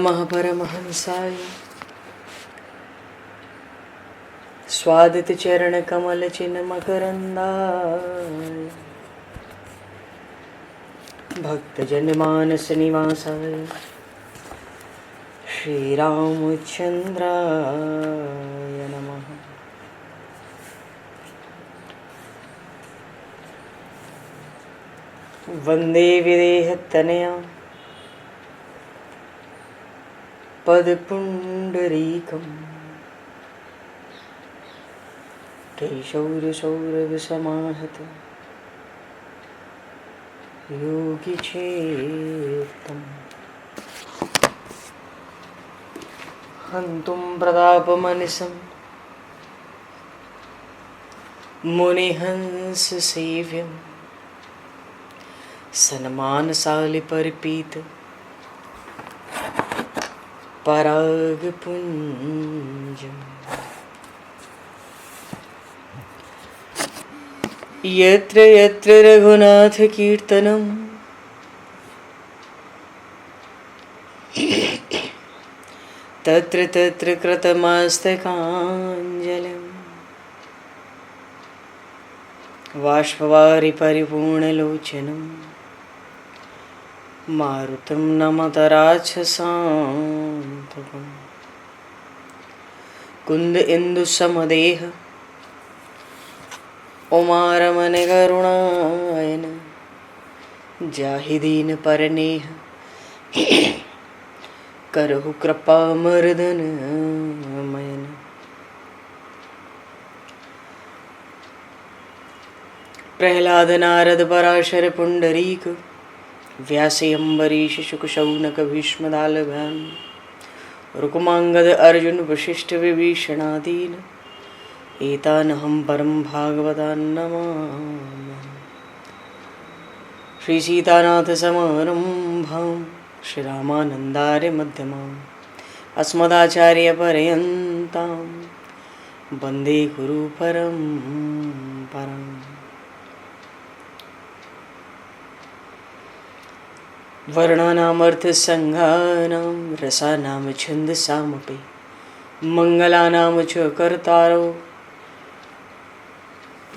महापरमहंसाय स्वादित चरण कमल चिन्ह मकरंदाय भक्तजन मानस निवासाय श्री रामचंद्राय नमः। वंदे विदेहतनया पदपुंडरीकं केशौरसौरभसमाहत योगिचेतं हन्तुं प्रतापमनिशं मुनिहंससेव्यं सन्मानशालिपरिपीत परागपुञ्जम् यत्र यत्र रघुनाथकीर्तनं तत्र तत्र कृतमस्तकाञ्जलिं बाष्पवारि परिपूर्णलोचनं मारुतं नमत राक्षसान्तकं कुन्द इंदुसमदेह उमारमण करुणायन जाहि दीन परनेह करहु कृपा मर्दन मयन। प्रहलाद नारद पराशर पुंडरीक व्यासे अम्बरीश शुक शौनक भीष्म दालभ्याम रुक्मांगद अर्जुन वशिष्ठ विभीषणादीन एतानहं परम भागवतान् नमामि। श्री सीतानाथ समारंभां श्री रामानन्दार्य मध्यमाम् अस्मदाचार्य पर्यन्तां वन्दे गुरु परम्पराम्। वर्णानामर्थ संज्ञानां रसानां छन्दसामपि मंगलानां च कर्तारो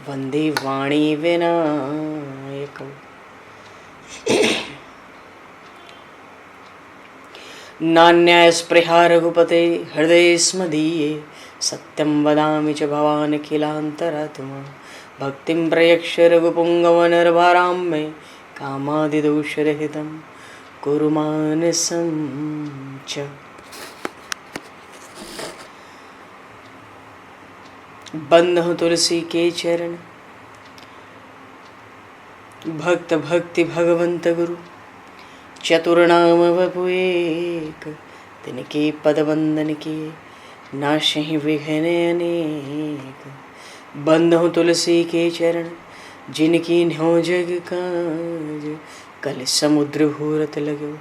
वन्दे वाणी विनायकौ। नान्यास्पृहा रघुपते हृदये स्मदीये सत्यं वदामि च भवान् अखिलान्तरात्मा भक्तिं प्रयक्ष रघुपुङ्गवनर्वरां मे कामादिदोषरहितं कुरु मानसं च। बंधु तुलसी के चरण भक्त भक्ति भगवंत गुरु चतुर्नाम वपु एक तिनके पद वंदन के नाशहि विघ्न अनेक। बंधु तुलसी के चरण जिनकी न्यो जग काज कल समुद्र घोरत लगो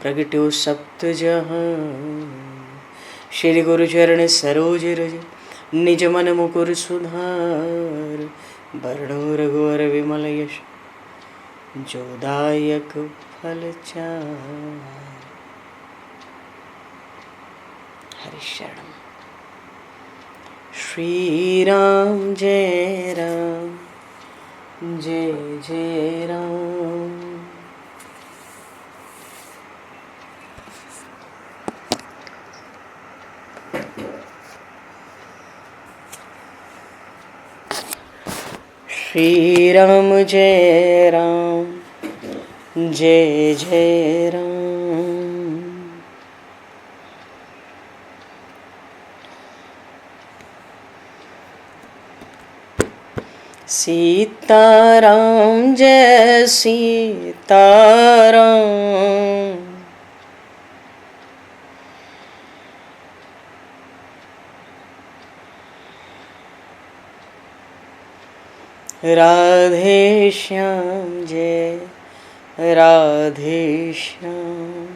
प्रगट्यो सप्त जहां। श्री गुरु चरण सरोज रज निज मन मुकुर सुधार वर्णो रघुवर विमल यश जोदायक फलचार। हरि शरणम। श्री राम जय राम जय जय राम। श्री राम जय राम जय जय राम। सीताराम जय सीताराम राधे श्याम जय राधे श्याम।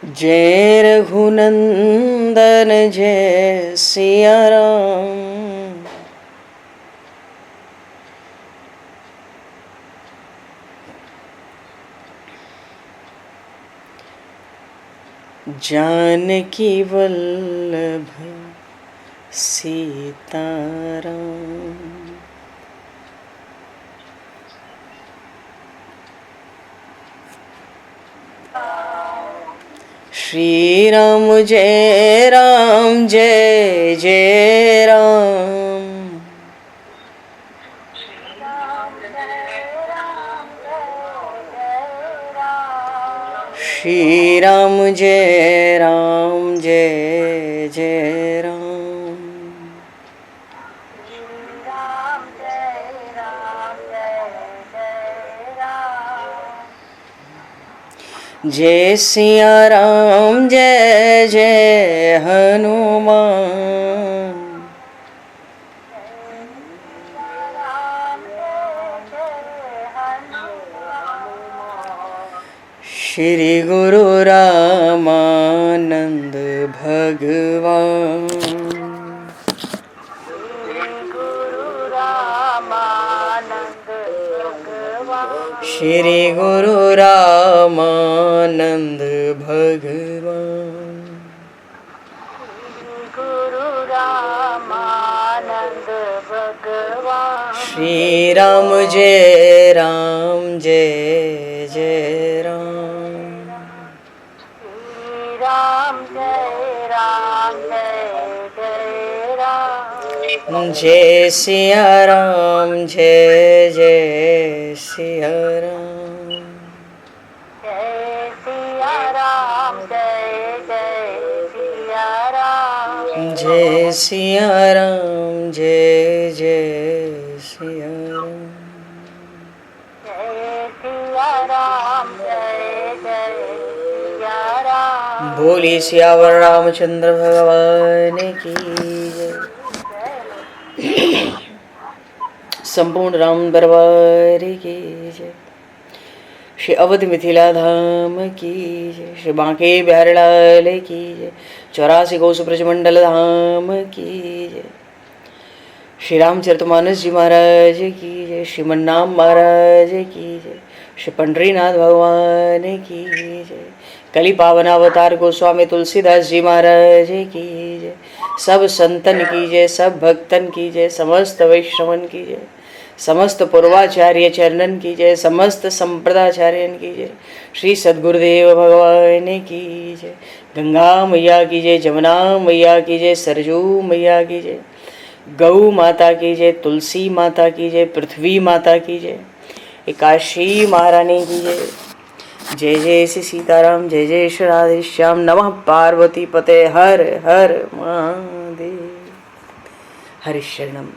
जय रघुनंदन जय सिया राम। जानकी वल्लभ सीताराम। श्री राम जय राम जय जय राम। श्री राम जय राम जय जय राम। जय सिया राम जय जय हनुमान। श्री गुरु रामानंद भगवान। श्री गुरु रामानंद भगवान। श्री राम जय राम जय जय राम। जय सिया राम जय जय सिया राम। जय सिया राम जय जय सिया राम। बोली सियावर रामचंद्र भगवान की जय। संपूर्ण राम दरबार की जय। श्री अवध मिथिला धाम की जय। श्री बांके बिहारी लाल की जय। 84 कोस ब्रजमंडल धाम की जय। श्री रामचरितमानस जी महाराज की जय। श्रीमन्नाम महाराज की जय। श्री पंडरीनाथ भगवान की जय। कली पावन अवतार गोस्वामी तुलसीदास जी महाराज की जय। सब संतन की जय, सब भक्तन की जय, समस्त वैष्णवन की जय, समस्त पूर्वाचार्य चरणन की जय, समस्त संप्रदाचार्यन की जय। श्री सद्गुरुदेव भगवान की जय। गंगा मैया की जय, जमुना मैया की जय, सरजू मैया की जय, गौ माता की जय, तुलसी माता की जय, पृथ्वी माता की जय, काशी महारानी की जय। जय जय श्री सीताराम, जय जय श्री राधे श्याम। नमः पार्वती पते हर हर महादेव। हरि शरणम।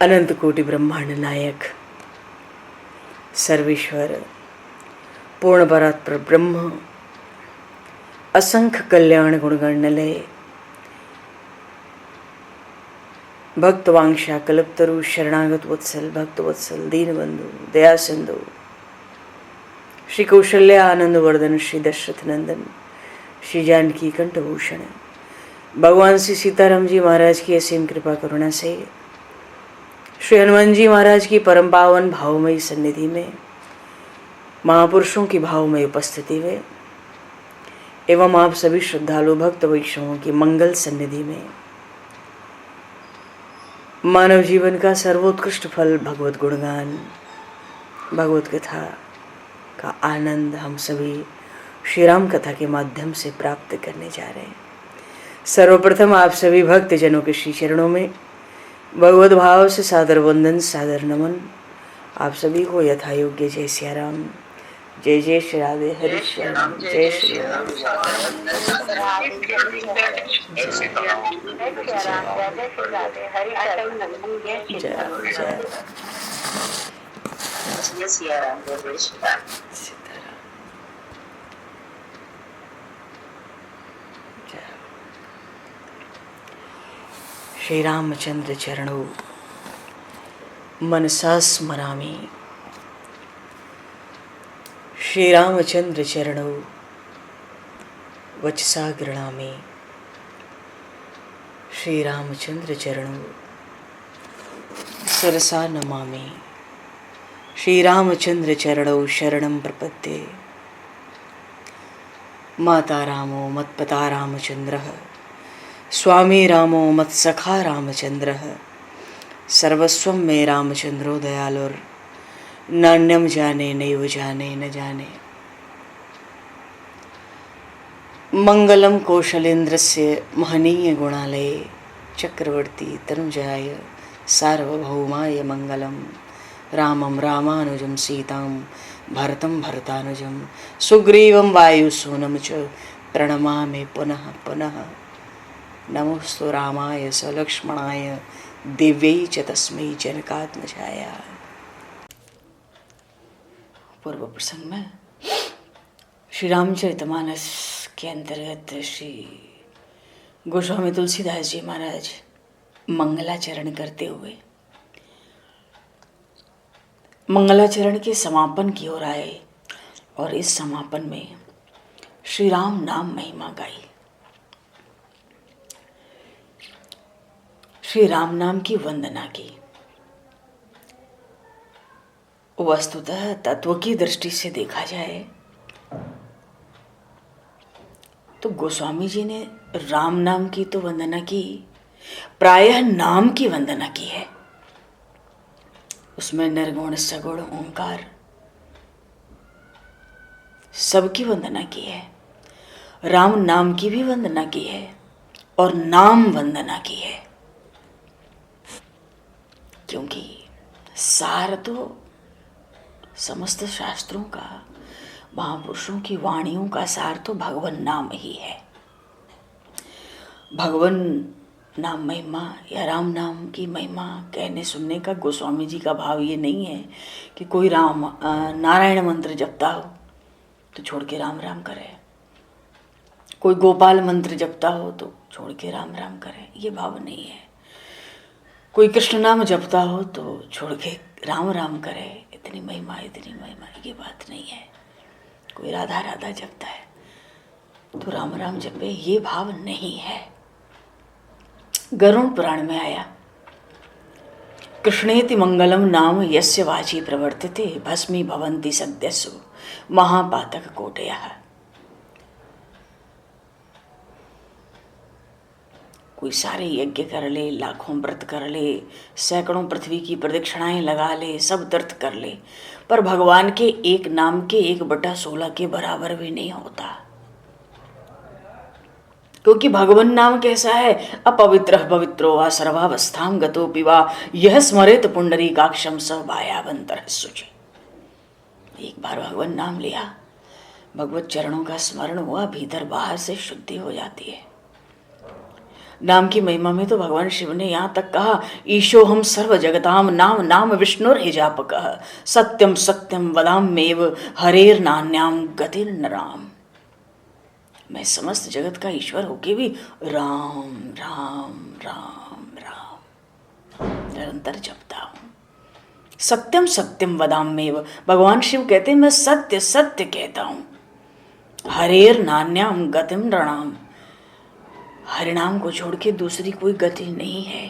अनंत कोटि ब्रह्मांड नायक सर्वेश्वर पूर्ण परात्पर ब्रह्म असंख्य कल्याण गुणगण निलय भक्तवांशा कल्पतरु शरणागत वत्सल भक्तवत्सल दीनबंधु दया सिंधु श्री कौशल्य आनंद वर्धन श्री दशरथ नंदन श्री जानकी कंठभूषण भगवान श्री सीताराम जी महाराज की असीम कृपा करुणा से श्री हनुमान जी महाराज की परम पावन भावमयी सन्निधि में महापुरुषों की भावमयी उपस्थिति में एवं आप सभी श्रद्धालु भक्त वैष्णवों की मंगल सन्निधि में मानव जीवन का सर्वोत्कृष्ट फल भगवत गुणगान भगवत कथा का आनंद हम सभी श्री राम कथा के माध्यम से प्राप्त करने जा रहे हैं। सर्वप्रथम आप सभी भक्त जनों के श्री चरणों में भगवत भाव से सादर वंदन सादर नमन। आप सभी को यथा योग्य जय सिया राम, जय जय श्री राधे हरि श्याम, जय श्री राम। श्री रामचंद्र चरणों मनसा स्मरामि। श्री रामचंद्र चरणों वचसा गृणामि। श्री रामचंद्र चरणों सरसा नमामि। श्री रामचंद्र चरणों शरणं प्रपद्ये। माता रामो मत्पता रामचंद्रः स्वामी रामो मत्सखा रामचंद्रः सर्वस्वं मे रामचंद्रो दयालुर नान्यम जाने नैव जाने न जाने। मंगलम कौशलेन्द्रस्य महनीय गुणालये चक्रवर्ती तनुजाय सार्वभौमाय मंगलम रामं रामानुजं सीतां भरतं भरतानुजं सुग्रीवं वायुसूनं च प्रणमामि पुनः पुनः। नमोस्तु रामाय सलक्ष्मणाय दिव्यै च तस्मै जनकात्मजाय। पूर्व प्रसंग में श्री रामचरितमानस के अंतर्गत श्री गोस्वामी तुलसीदास जी महाराज मंगलाचरण करते हुए मंगलाचरण के समापन की ओर आए और इस समापन में श्री राम नाम महिमा गाई। श्री राम नाम की वंदना की। वस्तुतः तत्व की दृष्टि से देखा जाए तो गोस्वामी जी ने राम नाम की तो वंदना की, प्रायः नाम की वंदना की है। उसमें निर्गुण सगुण ओंकार सबकी वंदना की है। राम नाम की भी वंदना की है और नाम वंदना की है, क्योंकि सार तो समस्त शास्त्रों का, महापुरुषों की वाणियों का सार तो भगवन नाम ही है। भगवन नाम महिमा या राम नाम की महिमा कहने सुनने का गोस्वामी जी का भाव ये नहीं है कि कोई नारायण मंत्र जपता हो तो छोड़ के राम राम करे, कोई गोपाल मंत्र जपता हो तो छोड़ के राम राम करे, ये भाव नहीं है। कोई कृष्ण नाम जपता हो तो छोड़ के राम राम करे, इतनी महिमा ये बात नहीं है। कोई राधा राधा जपता है तो राम राम जपे, ये भाव नहीं है। गरुड़ पुराण में आया, कृष्णेति मंगलम नाम यस्य वाची प्रवर्तते भस्मी भवन्ति सद्यसु महापातक कोटयः। कोई सारे यज्ञ कर ले, लाखों व्रत कर ले, सैकड़ों पृथ्वी की प्रदक्षिणाएं लगा ले, सब तीर्थ कर ले, पर भगवान के एक नाम के 1/16 के बराबर भी नहीं होता। क्योंकि भगवान नाम कैसा है? अपवित्रः पवित्रो वा सर्वावस्थां गतोऽपि वा यह स्मरेत पुंडरीकाक्षं स भायावन्तरः शुचि। एक बार भगवान नाम लिया, भगवत चरणों का स्मरण हुआ, भीतर बाहर से शुद्धि हो जाती है। नाम की महिमा में तो भगवान शिव ने यहाँ तक कहा, ईशोहम सर्व जगताम नाम नाम विष्णुर्हिजापकः सत्यम सत्यम वदाम्येव हरेर नान्याम गतिर् नराम। मैं समस्त जगत का ईश्वर होके भी राम राम राम राम निरंतर जपता हूँ। सत्यम सत्यम वदाम्येव, भगवान शिव कहते हैं मैं सत्य सत्य कहता हूँ। हरेर नान्याम गतिर् नराम, हरिनाम को छोड़ के दूसरी कोई गति नहीं है।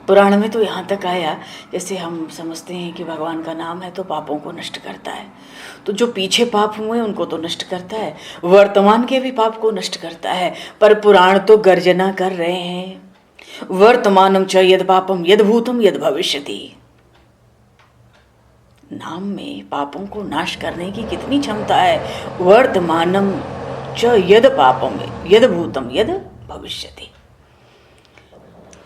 पुराण में तो यहाँ तक आया, जैसे हम समझते हैं कि भगवान का नाम है तो पापों को नष्ट करता है, तो जो पीछे पाप हुए उनको तो नष्ट करता है, वर्तमान के भी पाप को नष्ट करता है। पर पुराण तो गर्जना कर रहे हैं, वर्तमानम च यद पापम यद भूतम यद भविष्यति। नाम में पापों को नाश करने की कितनी क्षमता है। वर्तमानम च यद पापम यद भूतम यद भविष्यति,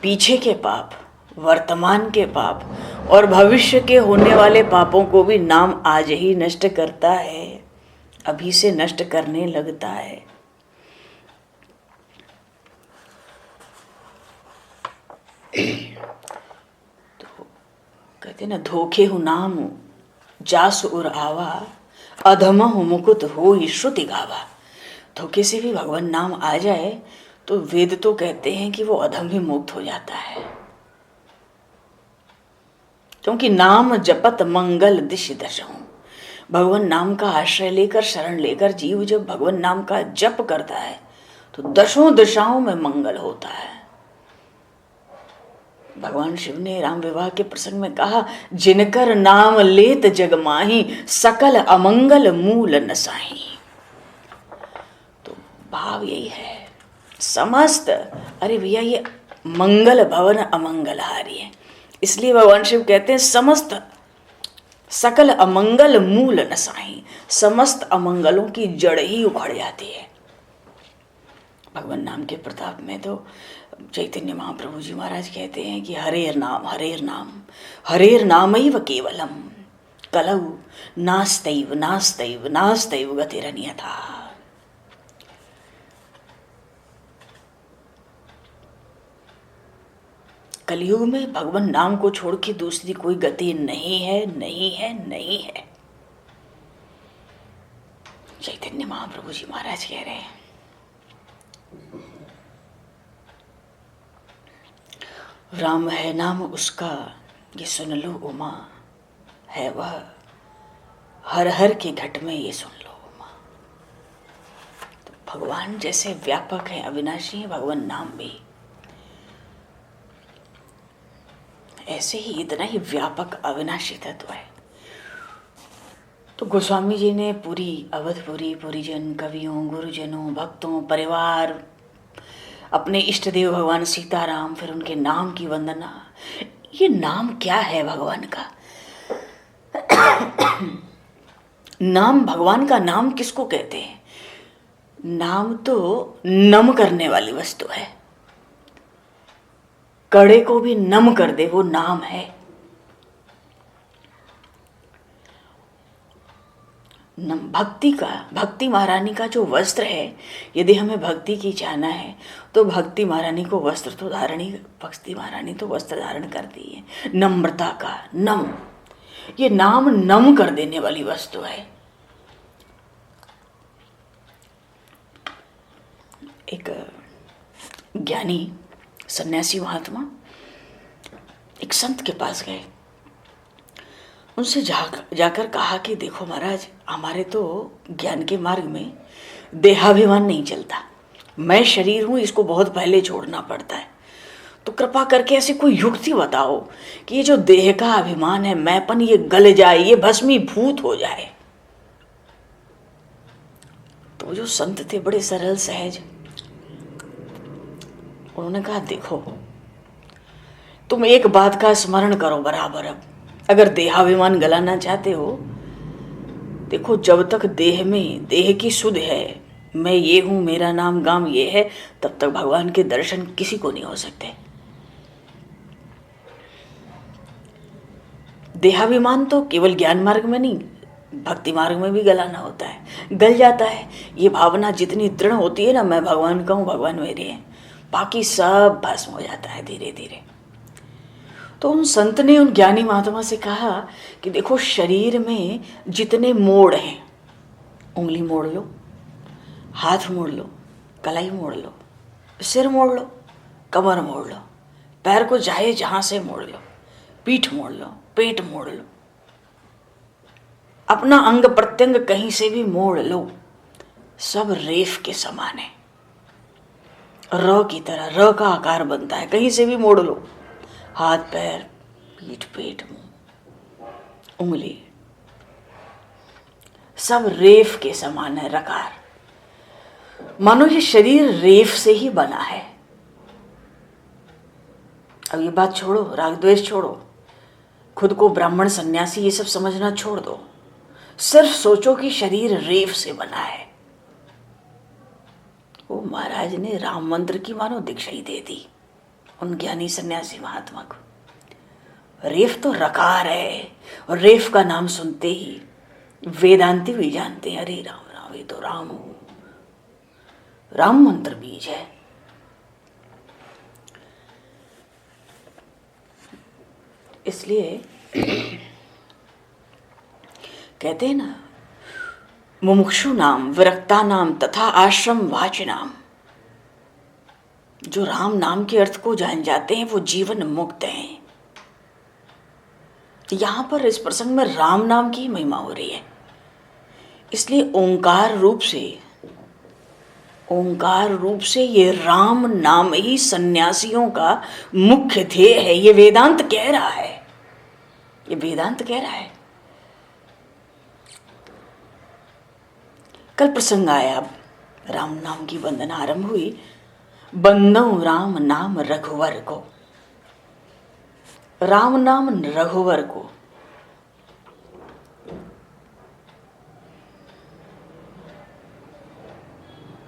पीछे के पाप, वर्तमान के पाप और भविष्य के होने वाले पापों को भी नाम आज ही नष्ट करता है, अभी से नष्ट करने लगता है। तो कहते ना, धोखे हूँ नाम जासु उर आवा अधम हूँ मुकुट हो ही श्रुति गावा। धोखे से भी भगवान नाम आ जाए तो वेद तो कहते हैं कि वो अधम भी मुक्त हो जाता है, क्योंकि नाम जपत मंगल दिश दशहूं। भगवान नाम का आश्रय लेकर, शरण लेकर जीव जब भगवान नाम का जप करता है तो दशों दिशाओं में मंगल होता है। भगवान शिव ने राम विवाह के प्रसंग में कहा, जिनकर नाम लेत जग माही सकल अमंगल मूल नसाही। भाव यही है। समस्त, अरे भैया ये मंगल भवन अमंगलहारी है, इसलिए भगवान शिव कहते हैं समस्त सकल अमंगल मूल नसाई, समस्त अमंगलों की जड़ ही उखड़ जाती है भगवान नाम के प्रताप में। तो चैतन्य महाप्रभु जी महाराज कहते हैं कि हरेर नाम हरेर नाम हरेर नामैव केवलम कलौ नास्तैव नास्तैव नास्तैव गतिरन्यथा। कलयुग में भगवान नाम को छोड़ के दूसरी कोई गति नहीं है, नहीं है, नहीं है। चैतन्य महाप्रभु जी महाराज कह रहे हैं राम है नाम उसका ये सुन लो उमा, है वह हर हर के घट में ये सुन लो उमा। तो भगवान जैसे व्यापक है, अविनाशी है, भगवान नाम भी ऐसे ही इतना ही व्यापक अविनाशी तत्व है। तो गोस्वामी जी ने पूरी अवधपुरी, पुरीजन, कवियों, गुरुजनों, भक्तों, परिवार, अपने इष्ट देव भगवान सीताराम, फिर उनके नाम की वंदना। ये नाम क्या है भगवान का? नाम, भगवान का नाम किसको कहते हैं? नाम तो नम करने वाली वस्तु है, कड़े को भी नम कर दे वो नाम है। भक्ति का, भक्ति महारानी का जो वस्त्र है, यदि हमें भक्ति की चाहना है तो भक्ति महारानी को वस्त्र तो धारणी, भक्ति महारानी तो वस्त्र धारण करती है। नम्रता का नम, ये नाम नम कर देने वाली वस्तु है। एक ज्ञानी सन्यासी महात्मा एक संत के पास गए, उनसे जाकर कहा कि देखो महाराज, हमारे तो ज्ञान के मार्ग में देहाभिमान नहीं चलता, मैं शरीर हूँ, इसको बहुत पहले छोड़ना पड़ता है, तो कृपा करके ऐसी कोई युक्ति बताओ कि ये जो देह का अभिमान है, मैंपन, ये गल जाए, ये भस्मीभूत हो जाए। तो जो संत थे बड़े सरल सहज, उन्होंने कहा देखो तुम एक बात का स्मरण करो बराबर, अब अगर देहाभिमान गलाना चाहते हो, देखो जब तक देह में, देह की सुध है, मैं ये हूं, मेरा नाम गाम ये है, तब तक भगवान के दर्शन किसी को नहीं हो सकते। देहाभिमान तो केवल ज्ञान मार्ग में नहीं, भक्ति मार्ग में भी गलाना होता है, गल जाता है। ये भावना जितनी दृढ़ होती है ना, मैं भगवान का हूँ, भगवान मेरे हैं, बाकी सब भस्म हो जाता है धीरे धीरे। तो उन संत ने उन ज्ञानी महात्मा से कहा कि देखो शरीर में जितने मोड़ हैं, उंगली मोड़ लो, हाथ मोड़ लो, कलाई मोड़ लो, सिर मोड़ लो, कमर मोड़ लो, पैर को चाहे जहां से मोड़ लो, पीठ मोड़ लो, पेट मोड़ लो, अपना अंग प्रत्यंग कहीं से भी मोड़ लो, सब रेफ के समान है। र की तरह, र का आकार बनता है, कहीं से भी मोड़ लो, हाथ, पैर, पीठ, पेट, मुंह, उंगली, सब रेफ के समान है, रकार। मानो ये शरीर रेफ से ही बना है। अब ये बात छोड़ो, राग द्वेष छोड़ो, खुद को ब्राह्मण सन्यासी ये सब समझना छोड़ दो, सिर्फ सोचो कि शरीर रेफ से बना है। वो महाराज ने राम मंत्र की मानो दीक्षा ही दे दी उन ज्ञानी सन्यासी महात्मा को। रेफ तो रकार है, और रेफ का नाम सुनते ही वेदांती भी जानते हैं, अरे राम राम, ये तो राम मंत्र बीज है। इसलिए कहते हैं ना, मुमुक्षु नाम, विरक्ता नाम तथा आश्रम वाच नाम, जो राम नाम के अर्थ को जान जाते हैं वो जीवन मुक्त हैं। यहां पर इस प्रसंग में राम नाम की महिमा हो रही है, इसलिए ओंकार रूप से ये राम नाम ही सन्यासियों का मुख्य ध्येय है। ये वेदांत कह रहा है, ये वेदांत कह रहा है। कल प्रसंग आया राम नाम की वंदना आरंभ हुई। बंदो राम नाम रघुवर को, राम नाम रघुवर को।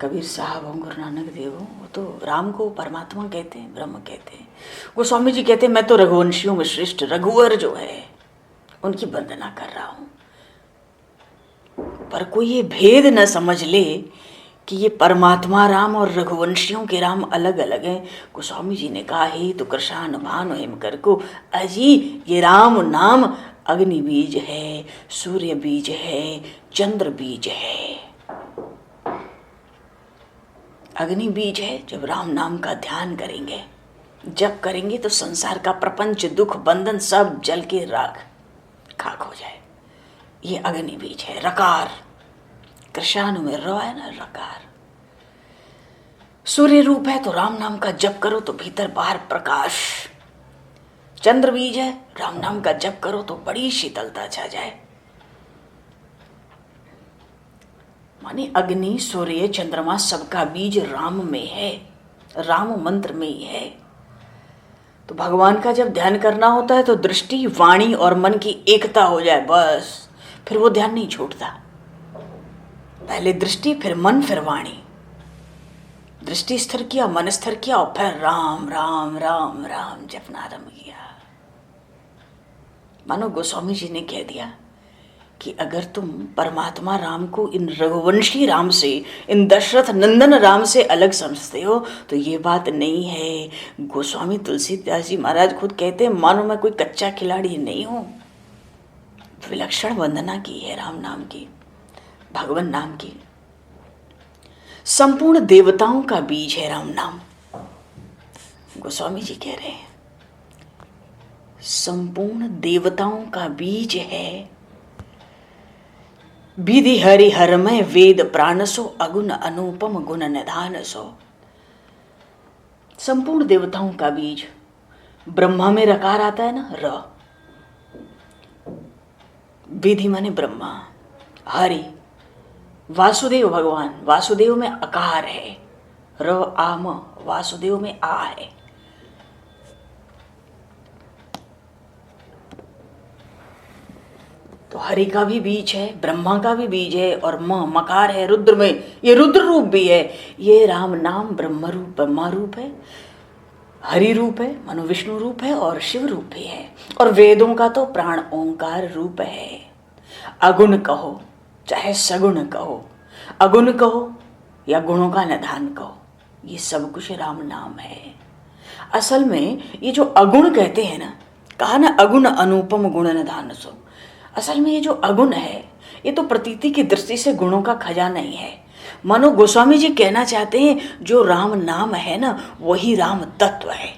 कबीर साहब हो, गुरु नानक देव हो, वो तो राम को परमात्मा कहते हैं, ब्रह्म कहते हैं। गोस्वामी जी कहते हैं मैं तो रघुवंशियों में श्रेष्ठ रघुवर जो है उनकी वंदना कर रहा हूं। पर कोई ये भेद न समझ ले कि ये परमात्मा राम और रघुवंशियों के राम अलग अलग हैं। गोस्वामी जी ने कहा हे तो कृषाण भानु हेमकर को, अजी ये राम नाम अग्नि बीज है, सूर्य बीज है, चंद्र बीज है। अग्नि बीज है, जब राम नाम का ध्यान करेंगे, जब करेंगे तो संसार का प्रपंच दुख बंधन सब जल के राख खाक हो जाए। ये अग्नि बीज है। रकार, कृष्णानु में र है ना, रकार। सूर्य रूप है तो राम नाम का जप करो तो भीतर बाहर प्रकाश। चंद्र बीज है, राम नाम का जप करो तो बड़ी शीतलता छा जाए। माने अग्नि, सूर्य, चंद्रमा सबका बीज राम में है, राम मंत्र में ही है। तो भगवान का जब ध्यान करना होता है तो दृष्टि, वाणी और मन की एकता हो जाए, बस फिर वो ध्यान नहीं छूटता। पहले दृष्टि, फिर मन, फिर वाणी। दृष्टि स्थिर किया, मन स्थिर किया और फिर राम राम राम राम जपना आरंभ किया। मानो गोस्वामी जी ने कह दिया कि अगर तुम परमात्मा राम को इन रघुवंशी राम से, इन दशरथ नंदन राम से अलग समझते हो तो ये बात नहीं है। गोस्वामी तुलसीदास जी महाराज खुद कहते हैं मानो मैं कोई कच्चा खिलाड़ी नहीं हूं। विलक्षण वंदना की है राम नाम की, भगवान नाम की। संपूर्ण देवताओं का बीज है राम नाम। गोस्वामी जी कह रहे हैं संपूर्ण देवताओं का बीज है। विधि हरि हरमय वेद प्राणसो, अगुण अनुपम गुण निधान सो। संपूर्ण देवताओं का बीज। ब्रह्मा में रकार आता है ना, र। विधि माने ब्रह्मा, हरि वासुदेव भगवान, वासुदेव में अकार है, र आम, वासुदेव में आ है। तो हरि का भी बीज है, ब्रह्मा का भी बीज है, और मकार है रुद्र में, ये रुद्र रूप भी है। ये राम नाम ब्रह्म रूप, ब्रह्मा रूप है, हरि रूप है, मनो विष्णु रूप है और शिव रूप भी है। और वेदों का तो प्राण ओंकार रूप है। अगुण कहो चाहे सगुण कहो, अगुण कहो या गुणों का निधान कहो, ये सब कुछ राम नाम है। असल में ये जो अगुण कहते हैं ना, कहा ना अगुण अनुपम गुण निधान सो। असल में ये जो अगुण है ये तो प्रतीति की दृष्टि से गुणों का खजाना ही है। मानो गोस्वामी जी कहना चाहते हैं जो राम नाम है ना वही राम तत्व है,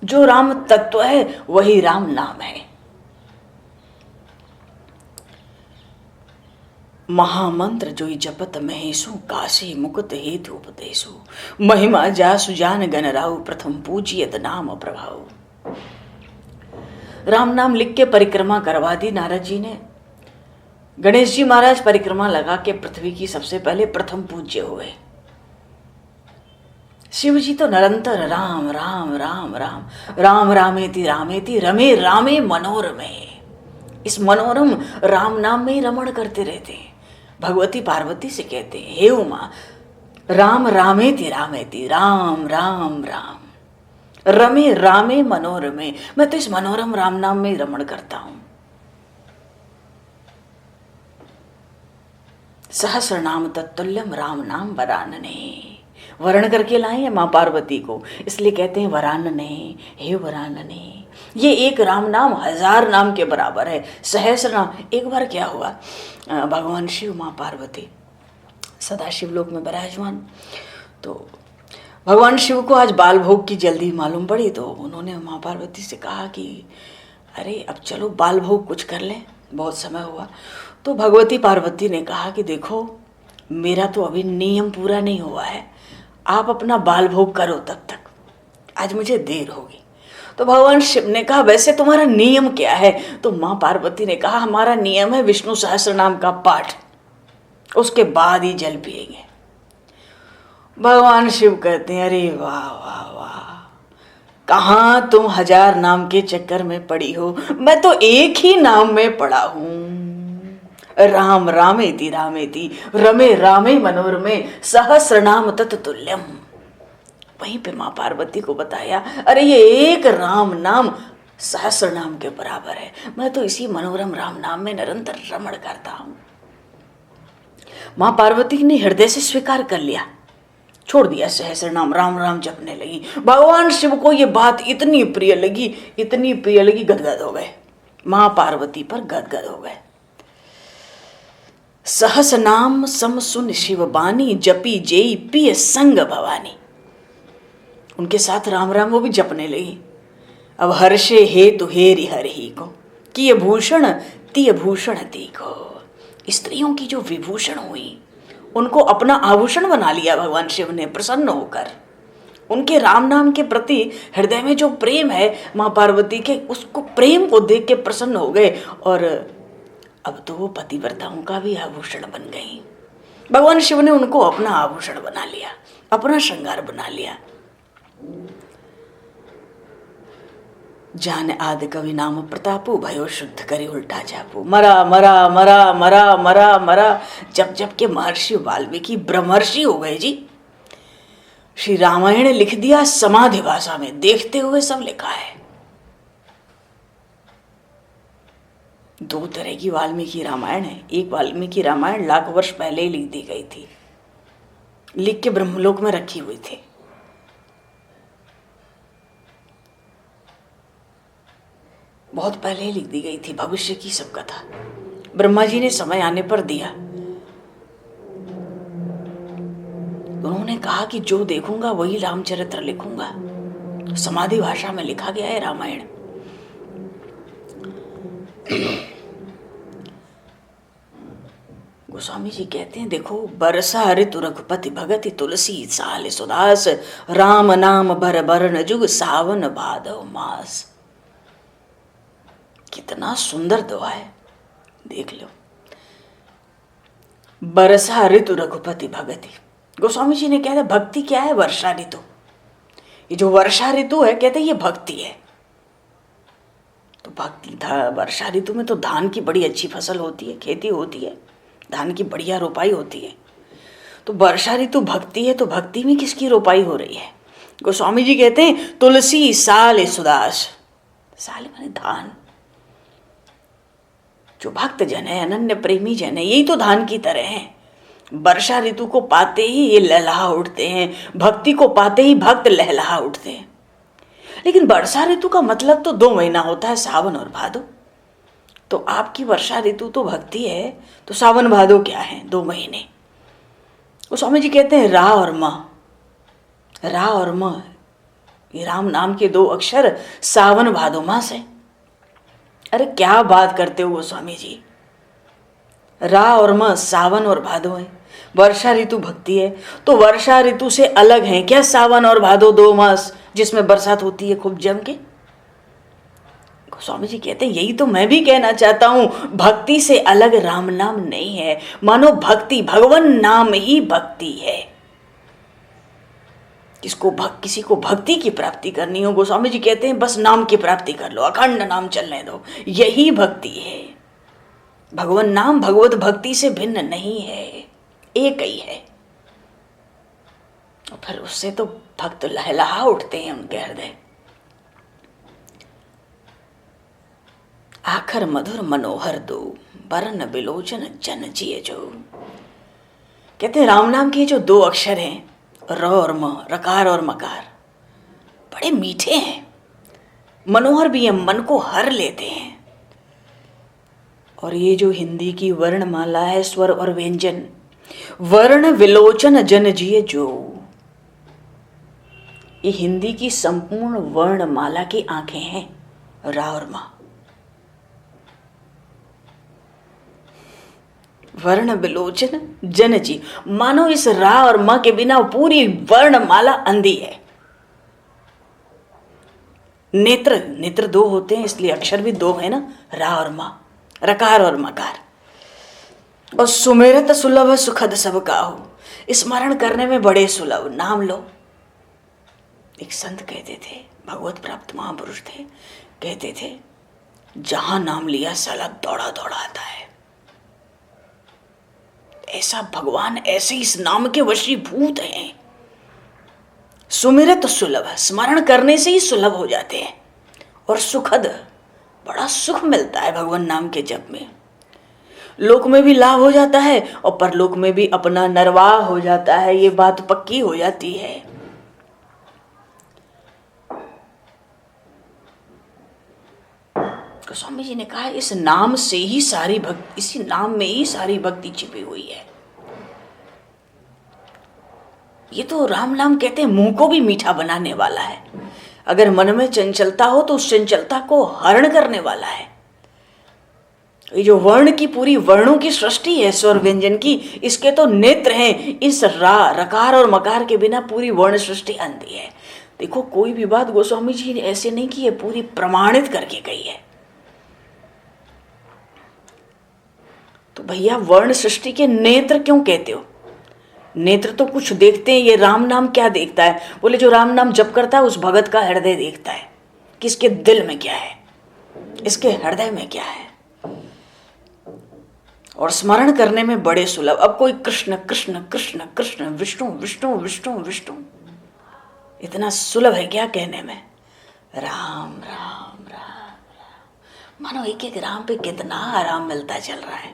जो राम तत्व है वही राम नाम है। महामंत्र जो जपत महेशु, काशी मुकुत हेतु उपदेशु, महिमा जासु जान गण राहु, प्रथम पूजियत नाम प्रभाव। राम नाम लिख के परिक्रमा करवा दी नारद जी ने। गणेश जी महाराज परिक्रमा लगा के पृथ्वी की सबसे पहले प्रथम पूज्य हुए। शिव जी तो निरंतर राम राम राम राम, राम रामेति रमे रामे मनोरमे, इस मनोरम राम नाम में ही रमण करते रहते हैं। भगवती पार्वती से कहते हैं हे उमा, राम रामेति राम राम राम, रमे रामे मनोरमे, मैं तो इस मनोरम राम नाम में रमण करता हूं। सहस्र नाम तत्तुल्यम राम नाम वरानने, वर्ण करके लाए हैं मां पार्वती को, इसलिए कहते हैं वरानने, हे वरानने। ये एक राम नाम 1000 नाम के बराबर है। सहस्र नाम। एक बार क्या हुआ, भगवान शिव मां पार्वती सदाशिव लोक में विराजमान, तो भगवान शिव को आज बाल भोग की जल्दी मालूम पड़ी, तो उन्होंने माँ पार्वती से कहा कि अरे अब चलो बाल भोग कुछ कर लें, बहुत समय हुआ। तो भगवती पार्वती ने कहा कि देखो मेरा तो अभी नियम पूरा नहीं हुआ है, आप अपना बाल भोग करो तब तक, आज मुझे देर होगी। तो भगवान शिव ने कहा वैसे तुम्हारा नियम क्या है? तो माँ पार्वती ने कहा हमारा नियम है विष्णु सहस्त्र नाम का पाठ, उसके बाद ही जल पिएंगे। भगवान शिव कहते हैं अरे वाह वाह वाह, कहाँ तुम 1000 नाम के चक्कर में पड़ी हो, मैं तो एक ही नाम में पड़ा हूं। राम रामेति रामेति रमे रामे मनोरमे सहस्र नाम तत्तुल्यम। वहीं पे माँ पार्वती को बताया अरे ये एक राम नाम सहस्र नाम के बराबर है, मैं तो इसी मनोरम राम नाम में निरंतर रमण करता हूं। माँ पार्वती ने हृदय से स्वीकार कर लिया, छोड़ दिया सहस्र नाम, राम राम जपने लगी। भगवान शिव को ये बात इतनी प्रिय लगी, इतनी प्रिय लगी, गदगद हो गए, माँ पार्वती पर गदगद हो गए। सहस नाम सम सुन शिव बानी, जपी जेई पिय संग भवानी। उनके साथ राम राम वो भी जपने लगी। अब हर्षे हे तु हेरि हर ही को, कि ये भूषण ती भूषण ती को। स्त्रियों की जो विभूषण हुई उनको अपना आभूषण बना लिया भगवान शिव ने प्रसन्न होकर। उनके राम नाम के प्रति हृदय में जो प्रेम है माँ पार्वती के, उसको प्रेम को देख के प्रसन्न हो गए, और अब तो वो पतिव्रताओं का भी आभूषण बन गई। भगवान शिव ने उनको अपना आभूषण बना लिया, अपना श्रृंगार बना लिया। जान आदि कवि नाम प्रतापु, भयो शुद्ध करी उल्टा चापू। मरा मरा मरा मरा मरा मरा, जब जब के महर्षि वाल्मीकि ब्रह्मर्षि हो गए जी। श्री रामायण लिख दिया समाधि भाषा में, देखते हुए सब लिखा है। 2 तरह की वाल्मीकि रामायण है। एक वाल्मीकि रामायण लाख वर्ष पहले ही लिख दी गई थी, लिख के ब्रह्मलोक में रखी हुई थी। बहुत पहले ही लिख दी गई थी, भविष्य की सब कथा ब्रह्मा जी ने समय आने पर दिया। उन्होंने कहा कि जो देखूंगा वही रामचरित्र लिखूंगा, तो समाधि भाषा में लिखा गया है रामायण। गोस्वामी जी कहते हैं देखो, बरसा ऋतु रघुपति भगति, तुलसी साल सुदास, राम नाम भर बरन जुग, सावन भादव मास। कितना सुंदर दुआ है, देख लो। बरसा ऋतु रघुपति भगति। गोस्वामी जी ने कहते भक्ति क्या है? वर्षा ऋतु। ये जो वर्षा ऋतु है कहते ये भक्ति है। तो भक्ति वर्षा ऋतु में तो धान की बड़ी अच्छी फसल होती है, खेती होती है, धान की बढ़िया रोपाई होती है। तो वर्षा ऋतु भक्ति है, तो भक्ति में किसकी रोपाई हो रही है? गोस्वामी जी कहते हैं तुलसी साल सुदास। साल माने धान। जो भक्त जन है, अनन्य प्रेमी जन है, यही तो धान की तरह है। वर्षा ऋतु को पाते ही ये लहलहा उठते हैं, भक्ति को पाते ही भक्त लहलहा उठते हैं। लेकिन वर्षा ऋतु का मतलब तो 2 महीना होता है, सावन और भादो। तो आपकी वर्षा ऋतु तो भक्ति है, तो सावन भादो क्या है? 2 महीने। वो स्वामी जी कहते हैं रा और म। रा और म ये राम नाम के 2 अक्षर सावन भादो मास है। अरे क्या बात करते हो स्वामी जी, रा और म सावन और भादो है, वर्षा ऋतु भक्ति है। तो वर्षा ऋतु से अलग है क्या सावन और भादो 2 मास जिसमें बरसात होती है खूब जम के? स्वामी जी कहते हैं यही तो मैं भी कहना चाहता हूं, भक्ति से अलग राम नाम नहीं है। मानो भक्ति, भगवान नाम ही भक्ति है। किसी को भक्ति की प्राप्ति करनी हो, गोस्वामी जी कहते हैं बस नाम की प्राप्ति कर लो, अखंड नाम चलने दो, यही भक्ति है। भगवान नाम भगवत भक्ति से भिन्न नहीं है, एक ही है। और फिर उससे तो भक्त लहलहा उठते हैं उनके हृदय। आखर मधुर मनोहर दो, बरन बिलोचन जन जिए जो। कहते हैं राम नाम के जो 2 अक्षर हैं, र और म, रकार और मकार, बड़े मीठे हैं, मनोहर भी हैं, मन को हर लेते हैं। और ये जो हिंदी की वर्णमाला है, स्वर और व्यंजन, वर्ण विलोचन जन जिए जो, ये हिंदी की संपूर्ण वर्णमाला की आंखें हैं, रा और मा। वर्ण विलोचन जन जी, मानो इस रा और मा के बिना पूरी वर्णमाला अंधी है। नेत्र 2 होते हैं, इसलिए अक्षर भी 2 है ना, रा और मा, रकार और मकार। और सुमेरत सुलभ सुखद सब काहू, स्मरण करने में बड़े सुलभ, नाम लो। एक संत कहते थे, भगवत प्राप्त महापुरुष थे, कहते थे जहां नाम लिया साला दौड़ा दौड़ा आता है। ऐसा भगवान ऐसे इस नाम के वशीभूत हैं। सुमिरत सुलभ, स्मरण करने से ही सुलभ हो जाते हैं और सुखद, बड़ा सुख मिलता है भगवान नाम के जप में। लोक में भी लाभ हो जाता है और परलोक में भी अपना निर्वाह हो जाता है, ये बात पक्की हो जाती है। स्वामी जी ने कहा इस नाम से ही सारी भक्ति, इसी नाम में ही सारी भक्ति छिपी हुई है। ये तो राम नाम कहते हैं मुंह को भी मीठा बनाने वाला है। अगर मन में चंचलता हो तो उस चंचलता को हरण करने वाला है। ये जो वर्ण की पूरी वर्णों की सृष्टि है स्वर व्यंजन की, इसके तो नेत्र हैं। इस रकार और मकार के बिना पूरी वर्ण सृष्टि अंधी है। देखो कोई भी बात गोस्वामी जी ने ऐसे नहीं की है, पूरी प्रमाणित करके कही है। तो भैया वर्ण सृष्टि के नेत्र क्यों कहते हो? नेत्र तो कुछ देखते हैं, ये राम नाम क्या देखता है? बोले जो राम नाम जप करता है उस भगत का हृदय देखता है कि इसके दिल में क्या है, इसके हृदय में क्या है। और स्मरण करने में बड़े सुलभ। अब कोई कृष्ण कृष्ण कृष्ण कृष्ण, विष्णु विष्णु विष्णु विष्णु, इतना सुलभ है क्या कहने में? राम राम राम राम, मानो एक एक राम पे कितना आराम मिलता चल रहा है।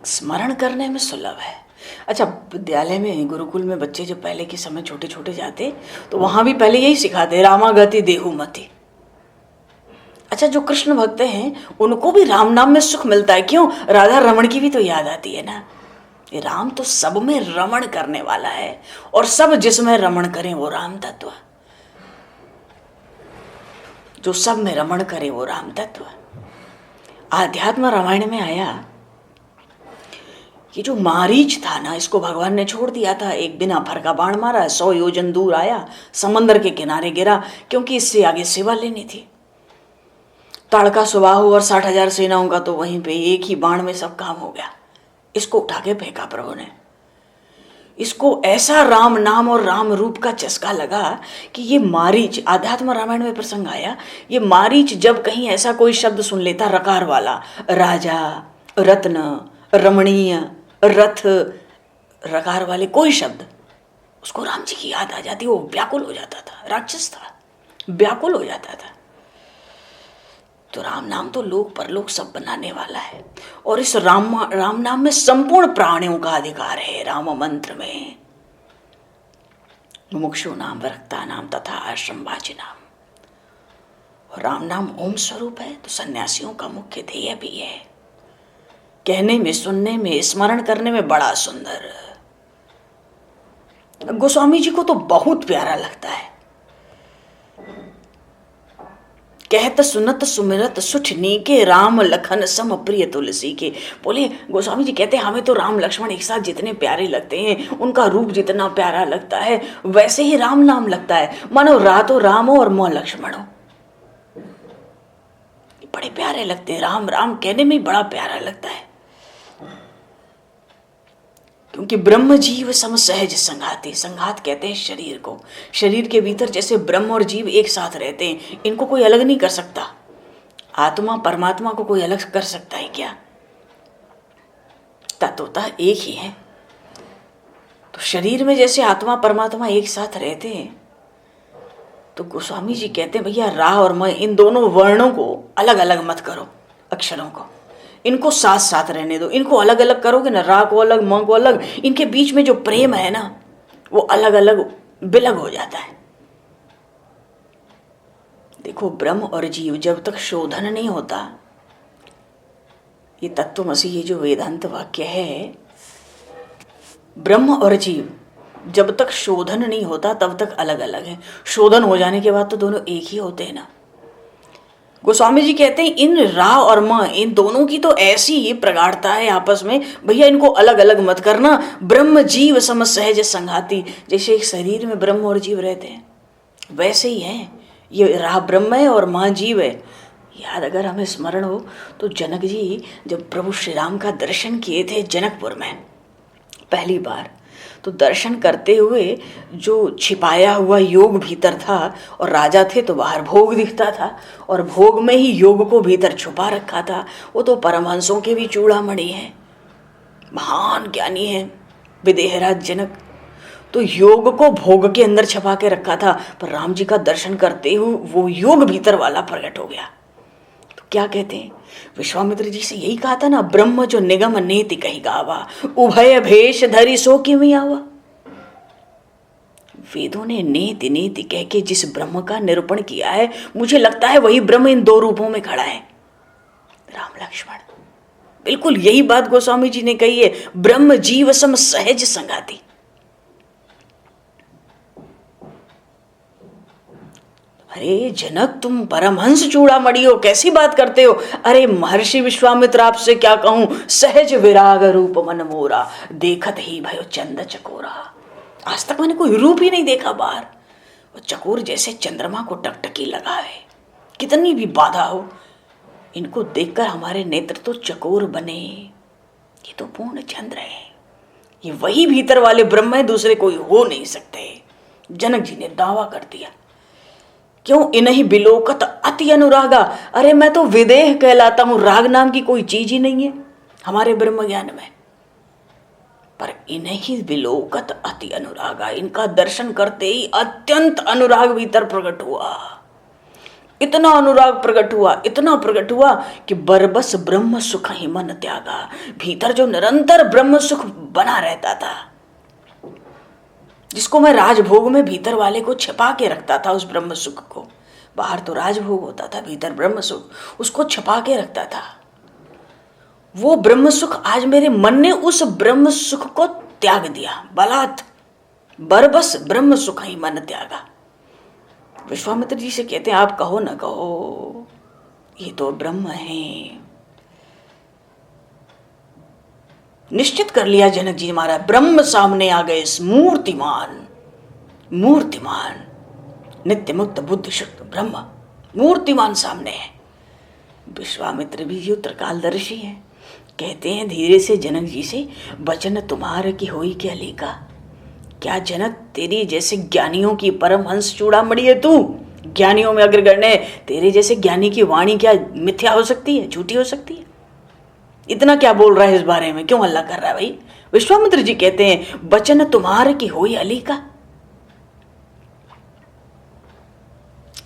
स्मरण करने में सुलभ है। अच्छा, विद्यालय में गुरुकुल में बच्चे जब पहले के समय छोटे छोटे जाते तो वहां भी पहले यही सिखाते, रामागति देहुमति। अच्छा, जो कृष्ण भक्त हैं उनको भी राम नाम में सुख मिलता है। क्यों? राधा रमण की भी तो याद आती है ना। ये राम तो सब में रमण करने वाला है और सब जिसमें रमण करें वो राम तत्व। जो सब में रमण करे वो राम तत्व। आध्यात्म रामायण में आया कि जो मारीच था ना, इसको भगवान ने छोड़ दिया था। एक बिना फर का बाण मारा, 100 योजन दूर आया, समंदर के किनारे गिरा, क्योंकि इससे आगे सेवा लेनी थी। ताड़का सुबाहु और 60,000 सेनाओं का तो वहीं पे एक ही बाण में सब काम हो गया। इसको उठा के फेंका प्रभु ने। इसको ऐसा राम नाम और राम रूप का चस्का लगा कि ये मारीच, आध्यात्म रामायण में प्रसंग आया, ये मारीच जब कहीं ऐसा कोई शब्द सुन लेता रकार वाला, राजा, रत्न, रमणीय, रथ, रकार वाले कोई शब्द, उसको राम जी की याद आ जाती। वो व्याकुल हो जाता था, राक्षस था, व्याकुल हो जाता था। तो राम नाम तो लोक परलोक सब बनाने वाला है। और इस राम नाम में संपूर्ण प्राणियों का अधिकार है। राम मंत्र में मुमुक्षु नाम, वरक्ता नाम तथा आश्रमवाची नाम। और राम नाम ओम स्वरूप है तो सन्यासियों का मुख्य ध्येय भी है। कहने में, सुनने में, स्मरण करने में बड़ा सुंदर। गोस्वामी जी को तो बहुत प्यारा लगता है। कहत सुनत सुमिरत सुठनी के, राम लखन सम प्रिय तुलसी के। बोले गोस्वामी जी कहते हैं हमें तो राम लक्ष्मण एक साथ जितने प्यारे लगते हैं, उनका रूप जितना प्यारा लगता है, वैसे ही राम नाम लगता है। मानो रातो राम हो और मोह लक्ष्मण हो, बड़े प्यारे लगते हैं। राम राम कहने में बड़ा प्यारा लगता है। क्योंकि ब्रह्म जीव सम सहज संघाते, संघात कहते हैं शरीर को। शरीर के भीतर जैसे ब्रह्म और जीव एक साथ रहते हैं, इनको कोई अलग नहीं कर सकता। आत्मा परमात्मा को कोई अलग कर सकता है क्या? तत्वतः एक ही है। तो शरीर में जैसे आत्मा परमात्मा एक साथ रहते हैं, तो गोस्वामी जी कहते हैं भैया रा और म, इन दोनों वर्णों को अलग अलग मत करो, अक्षरों को इनको साथ साथ रहने दो। इनको अलग अलग करोगे ना, रा को अलग, म को अलग, इनके बीच में जो प्रेम है ना वो अलग अलग बिलग हो जाता है। देखो ब्रह्म और जीव जब तक शोधन नहीं होता, ये तत्वमसि, ये जो वेदांत वाक्य है, ब्रह्म और जीव जब तक शोधन नहीं होता तब तक अलग अलग है। शोधन हो जाने के बाद तो दोनों एक ही होते हैं ना। गोस्वामी जी कहते हैं इन रा और म, इन दोनों की तो ऐसी ही प्रगाढ़ता है आपस में, भैया इनको अलग अलग मत करना। ब्रह्म जीव सम सहज संघाती, जैसे एक शरीर में ब्रह्म और जीव रहते हैं वैसे ही है, ये रा ब्रह्म है और माँ जीव है। याद अगर हमें स्मरण हो तो जनक जी जब प्रभु श्री राम का दर्शन किए थे जनकपुर में पहली बार, तो दर्शन करते हुए जो छिपाया हुआ योग भीतर था, और राजा थे तो बाहर भोग दिखता था, और भोग में ही योग को भीतर छुपा रखा था। वो तो परमहंसों के भी चूड़ामणि है, महान ज्ञानी है विदेहराज जनक, तो योग को भोग के अंदर छपा के रखा था। पर राम जी का दर्शन करते हुए वो योग भीतर वाला प्रकट हो गया। तो क्या कहते हैं, विश्वामित्र जी से यही कहा था ना, ब्रह्म जो निगम नेति कही गावा, उभय भेष धरि सो किमि आवा। वेदों ने नेति नेति कह के जिस ब्रह्म का निरूपण किया है, मुझे लगता है वही ब्रह्म इन दो रूपों में खड़ा है, राम लक्ष्मण। बिल्कुल यही बात गोस्वामी जी ने कही है, ब्रह्म जीव सम सहज संगाती। अरे जनक तुम परमहंस चूड़ामणि हो, कैसी बात करते हो। अरे महर्षि विश्वामित्र आपसे क्या कहूं, सहज विराग रूप मन मोरा, देखत ही भयो चंद चकोरा। आज तक मैंने कोई रूप ही नहीं देखा बाहर, वो चकोर जैसे चंद्रमा को टकटकी लगावे, कितनी भी बाधा हो, इनको देखकर हमारे नेत्र तो चकोर बने। ये तो पूर्ण चंद्र है, ये वही भीतर वाले ब्रह्म है, दूसरे कोई हो नहीं सकते। जनक जी ने दावा कर दिया, क्यों इन्हीं बिलोकत अति अनुरागा। अरे मैं तो विदेह कहलाता हूं, राग नाम की कोई चीज ही नहीं है हमारे ब्रह्म ज्ञान में। पर इन्हीं बिलोकत अति अनुरागा, इनका दर्शन करते ही अत्यंत अनुराग भीतर प्रकट हुआ। इतना अनुराग प्रकट हुआ, इतना प्रकट हुआ कि बरबस ब्रह्म सुख ही मन त्यागा। भीतर जो निरंतर ब्रह्म सुख बना रहता था, जिसको मैं राजभोग में भीतर वाले को छिपा के रखता था, उस ब्रह्म सुख को, बाहर तो राजभोग होता था, भीतर ब्रह्म सुख, उसको छिपा के रखता था। वो ब्रह्म सुख आज मेरे मन ने उस ब्रह्म सुख को त्याग दिया, बलात् बरबस ब्रह्म सुख ही मन त्यागा। विश्वामित्र जी से कहते हैं, आप कहो ना कहो, ये तो ब्रह्म है। निश्चित कर लिया जनक जी महाराज, ब्रह्म सामने आ गए, मूर्तिमान मूर्तिमान नित्य मुक्त बुद्ध शुद्ध ब्रह्म मूर्तिमान सामने है। विश्वामित्र भी जी उत्तरकालदर्शी हैं, कहते हैं धीरे से जनक जी से, बचन तुम्हारे की होई क्या लेका। क्या जनक तेरी जैसे ज्ञानियों की परमहंस चूड़ामणि है तू, ज्ञानियों में अग्रगण्य, तेरे जैसे ज्ञानी की वाणी क्या मिथ्या हो सकती है, झूठी हो सकती है। इतना क्या बोल रहा है इस बारे में, क्यों हल्ला कर रहा है भाई। विश्वामित्र जी कहते हैं, बचन तुम्हारे की होई अली का।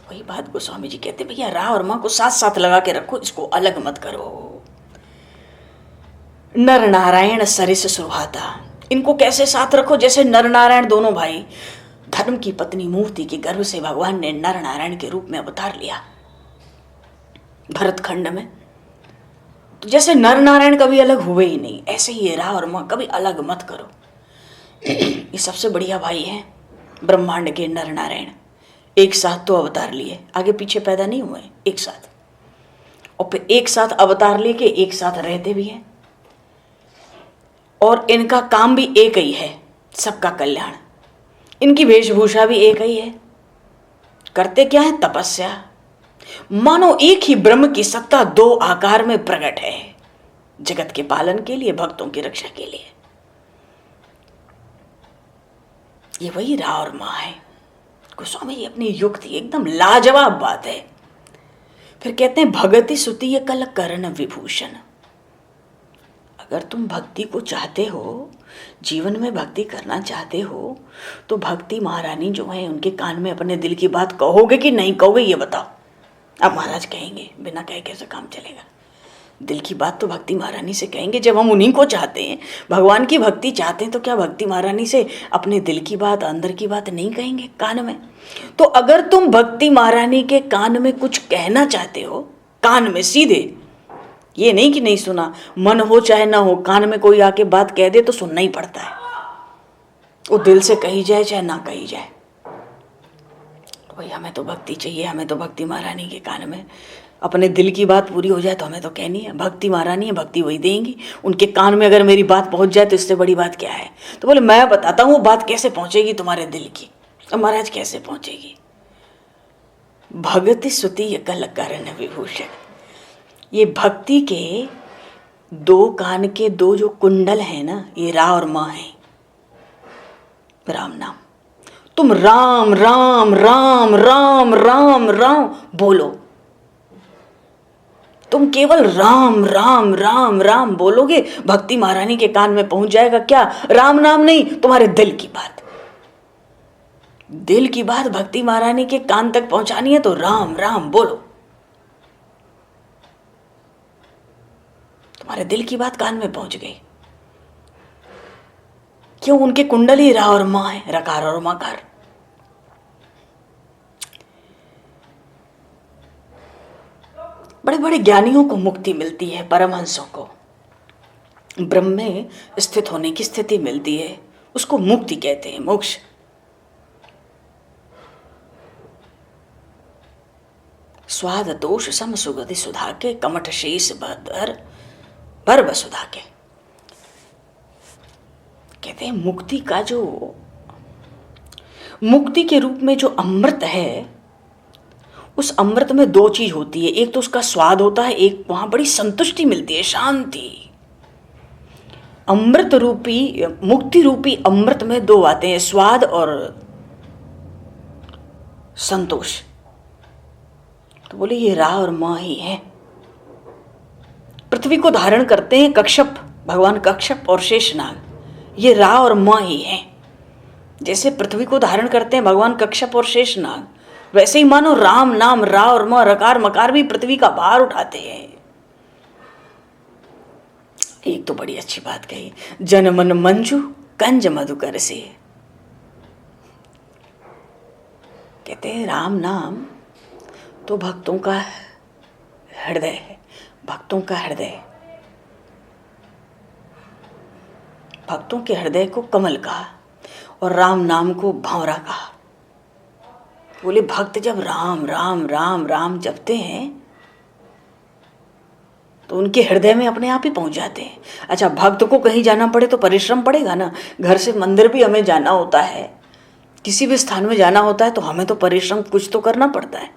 वही बात गोस्वामी जी कहते हैं, भैया रा और मां को साथ साथ लगा के रखो, इसको अलग मत करो। नर नारायण सरिस सुहाता, इनको कैसे साथ रखो, जैसे नर नारायण दोनों भाई। धर्म की पत्नी मूर्ति के गर्भ से भगवान ने नर नारायण के रूप में अवतार लिया भरत खंड में। तो जैसे नर नारायण कभी अलग हुए ही नहीं, ऐसे ही रा और मां कभी अलग मत करो। ये सबसे बढ़िया भाई हैं ब्रह्मांड के नर नारायण, एक साथ तो अवतार लिए, आगे पीछे पैदा नहीं हुए, एक साथ, और फिर एक साथ अवतार लेके एक साथ रहते भी हैं। और इनका काम भी एक ही है, सबका कल्याण। इनकी वेशभूषा भी एक ही है, करते क्या है, तपस्या। मानो एक ही ब्रह्म की सत्ता दो आकार में प्रकट है, जगत के पालन के लिए, भक्तों की रक्षा के लिए। ये वही रा और मां है। गोस्वामी जी अपनी युक्ति एकदम लाजवाब बात है। फिर कहते हैं, भगति सुतीय कल करण विभूषण। अगर तुम भक्ति को चाहते हो, जीवन में भक्ति करना चाहते हो, तो भक्ति महारानी जो है उनके कान में अपने दिल की बात कहोगे कि नहीं कहोगे, ये बताओ। अब महाराज कहेंगे, बिना कहे कैसे काम चलेगा। दिल की बात तो भक्ति महारानी से कहेंगे। जब हम उन्हीं को चाहते हैं, भगवान की भक्ति चाहते हैं, तो क्या भक्ति महारानी से अपने दिल की बात, अंदर की बात नहीं कहेंगे कान में? तो अगर तुम भक्ति महारानी के कान में कुछ कहना चाहते हो, कान में सीधे, ये नहीं कि नहीं सुना, मन हो चाहे ना हो, कान में कोई आके बात कह दे तो सुनना ही पड़ता है, वो दिल से कही जाए चाहे ना कही जाए। भाई हमें तो भक्ति चाहिए, हमें तो भक्ति महारानी के कान में अपने दिल की बात पूरी हो जाए तो हमें तो कहनी है, भक्ति महारानी है, भक्ति वही देंगी। उनके कान में अगर मेरी बात पहुंच जाए तो इससे बड़ी बात क्या है। तो बोले मैं बताता हूँ वो बात कैसे पहुंचेगी तुम्हारे दिल की। तो महाराज कैसे पहुंचेगी। भगति सुति कल करण विभूषण, ये भक्ति के दो कान के दो जो कुंडल हैं ना, ये रा और माँ है। राम नाम, तुम राम राम राम राम राम राम बोलो, तुम केवल राम राम राम राम बोलोगे, भक्ति महारानी के कान में पहुंच जाएगा। क्या? राम नाम नहीं, तुम्हारे दिल की बात। दिल की बात भक्ति महारानी के कान तक पहुंचानी है तो राम राम बोलो। तुम्हारे दिल की बात कान में पहुंच गई। क्यों? उनके कुंडली रा और मां है, रकार और मकार। बड़े बड़े ज्ञानियों को मुक्ति मिलती है, परमहंसों को ब्रह्म में स्थित होने की स्थिति मिलती है, उसको मुक्ति कहते हैं, मोक्ष। स्वाद दोष सम सुगति सुधा के, कमठ शेष भर वसुधा के। कहते हैं मुक्ति का जो, मुक्ति के रूप में जो अमृत है, उस अमृत में दो चीज होती है। एक तो उसका स्वाद होता है, एक वहां बड़ी संतुष्टि मिलती है, शांति। अमृत रूपी, मुक्ति रूपी अमृत में दो बातें हैं, स्वाद और संतोष। तो बोले ये रा और मां ही है। पृथ्वी को धारण करते हैं कश्यप, भगवान कश्यप और शेषनाग, ये रा और मां ही है। जैसे पृथ्वी को धारण करते हैं भगवान कश्यप और शेषनाग, वैसे ही मानो राम नाम रा और मां रकार मकार भी पृथ्वी का भार उठाते हैं। एक तो बड़ी अच्छी बात कही, जन मन मंजू कंज मधुकर से। कहते हैं राम नाम तो भक्तों का हृदय है, भक्तों का हृदय। भक्तों के हृदय को कमल कहा और राम नाम को भंवरा कहा। बोले भक्त जब राम राम राम राम जपते हैं तो उनके हृदय में अपने आप ही पहुंच जाते हैं। अच्छा, भक्त को कहीं जाना पड़े तो परिश्रम पड़ेगा ना। घर से मंदिर भी हमें जाना होता है, किसी भी स्थान में जाना होता है तो हमें तो परिश्रम कुछ तो करना पड़ता है।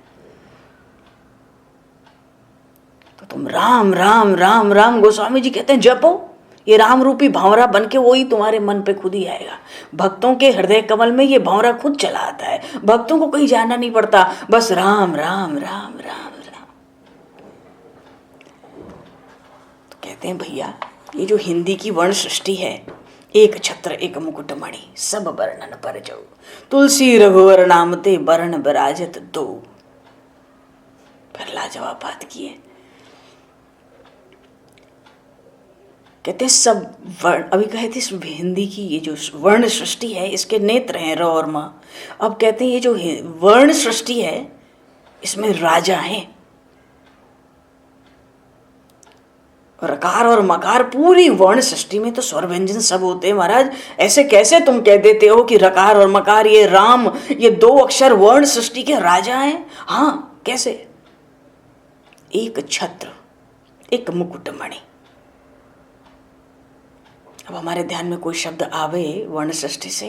तो तुम राम राम राम राम, गोस्वामी जी कहते हैं जपो, ये राम रूपी भंवरा बन के वही तुम्हारे मन पे खुद ही आएगा। भक्तों के हृदय कमल में ये भंवरा खुद चला आता है, भक्तों को कहीं जाना नहीं पड़ता, बस राम राम राम राम राम। तो कहते हैं भैया ये जो हिंदी की वर्ण सृष्टि है, एक छत्र एक मुकुटमणि सब वर्णन पर जाऊ, तुलसी रघुवर नाम ते वर्ण बराजत दो। फिर लाजवाब बात की है। कहते हैं सब वर्ण, अभी कहे थे हिंदी की ये जो वर्ण सृष्टि है इसके नेत्र हैं र और मां। अब कहते हैं ये जो वर्ण सृष्टि है इसमें राजा हैं, रकार और मकार। पूरी वर्ण सृष्टि में तो स्वर व्यंजन सब होते हैं महाराज। ऐसे कैसे तुम कह देते हो कि रकार और मकार, ये राम, ये दो अक्षर वर्ण सृष्टि के राजा हैं? हाँ, कैसे? एक छत्र एक मुकुटमणि। अब हमारे ध्यान में कोई शब्द आवे वर्ण सृष्टि से,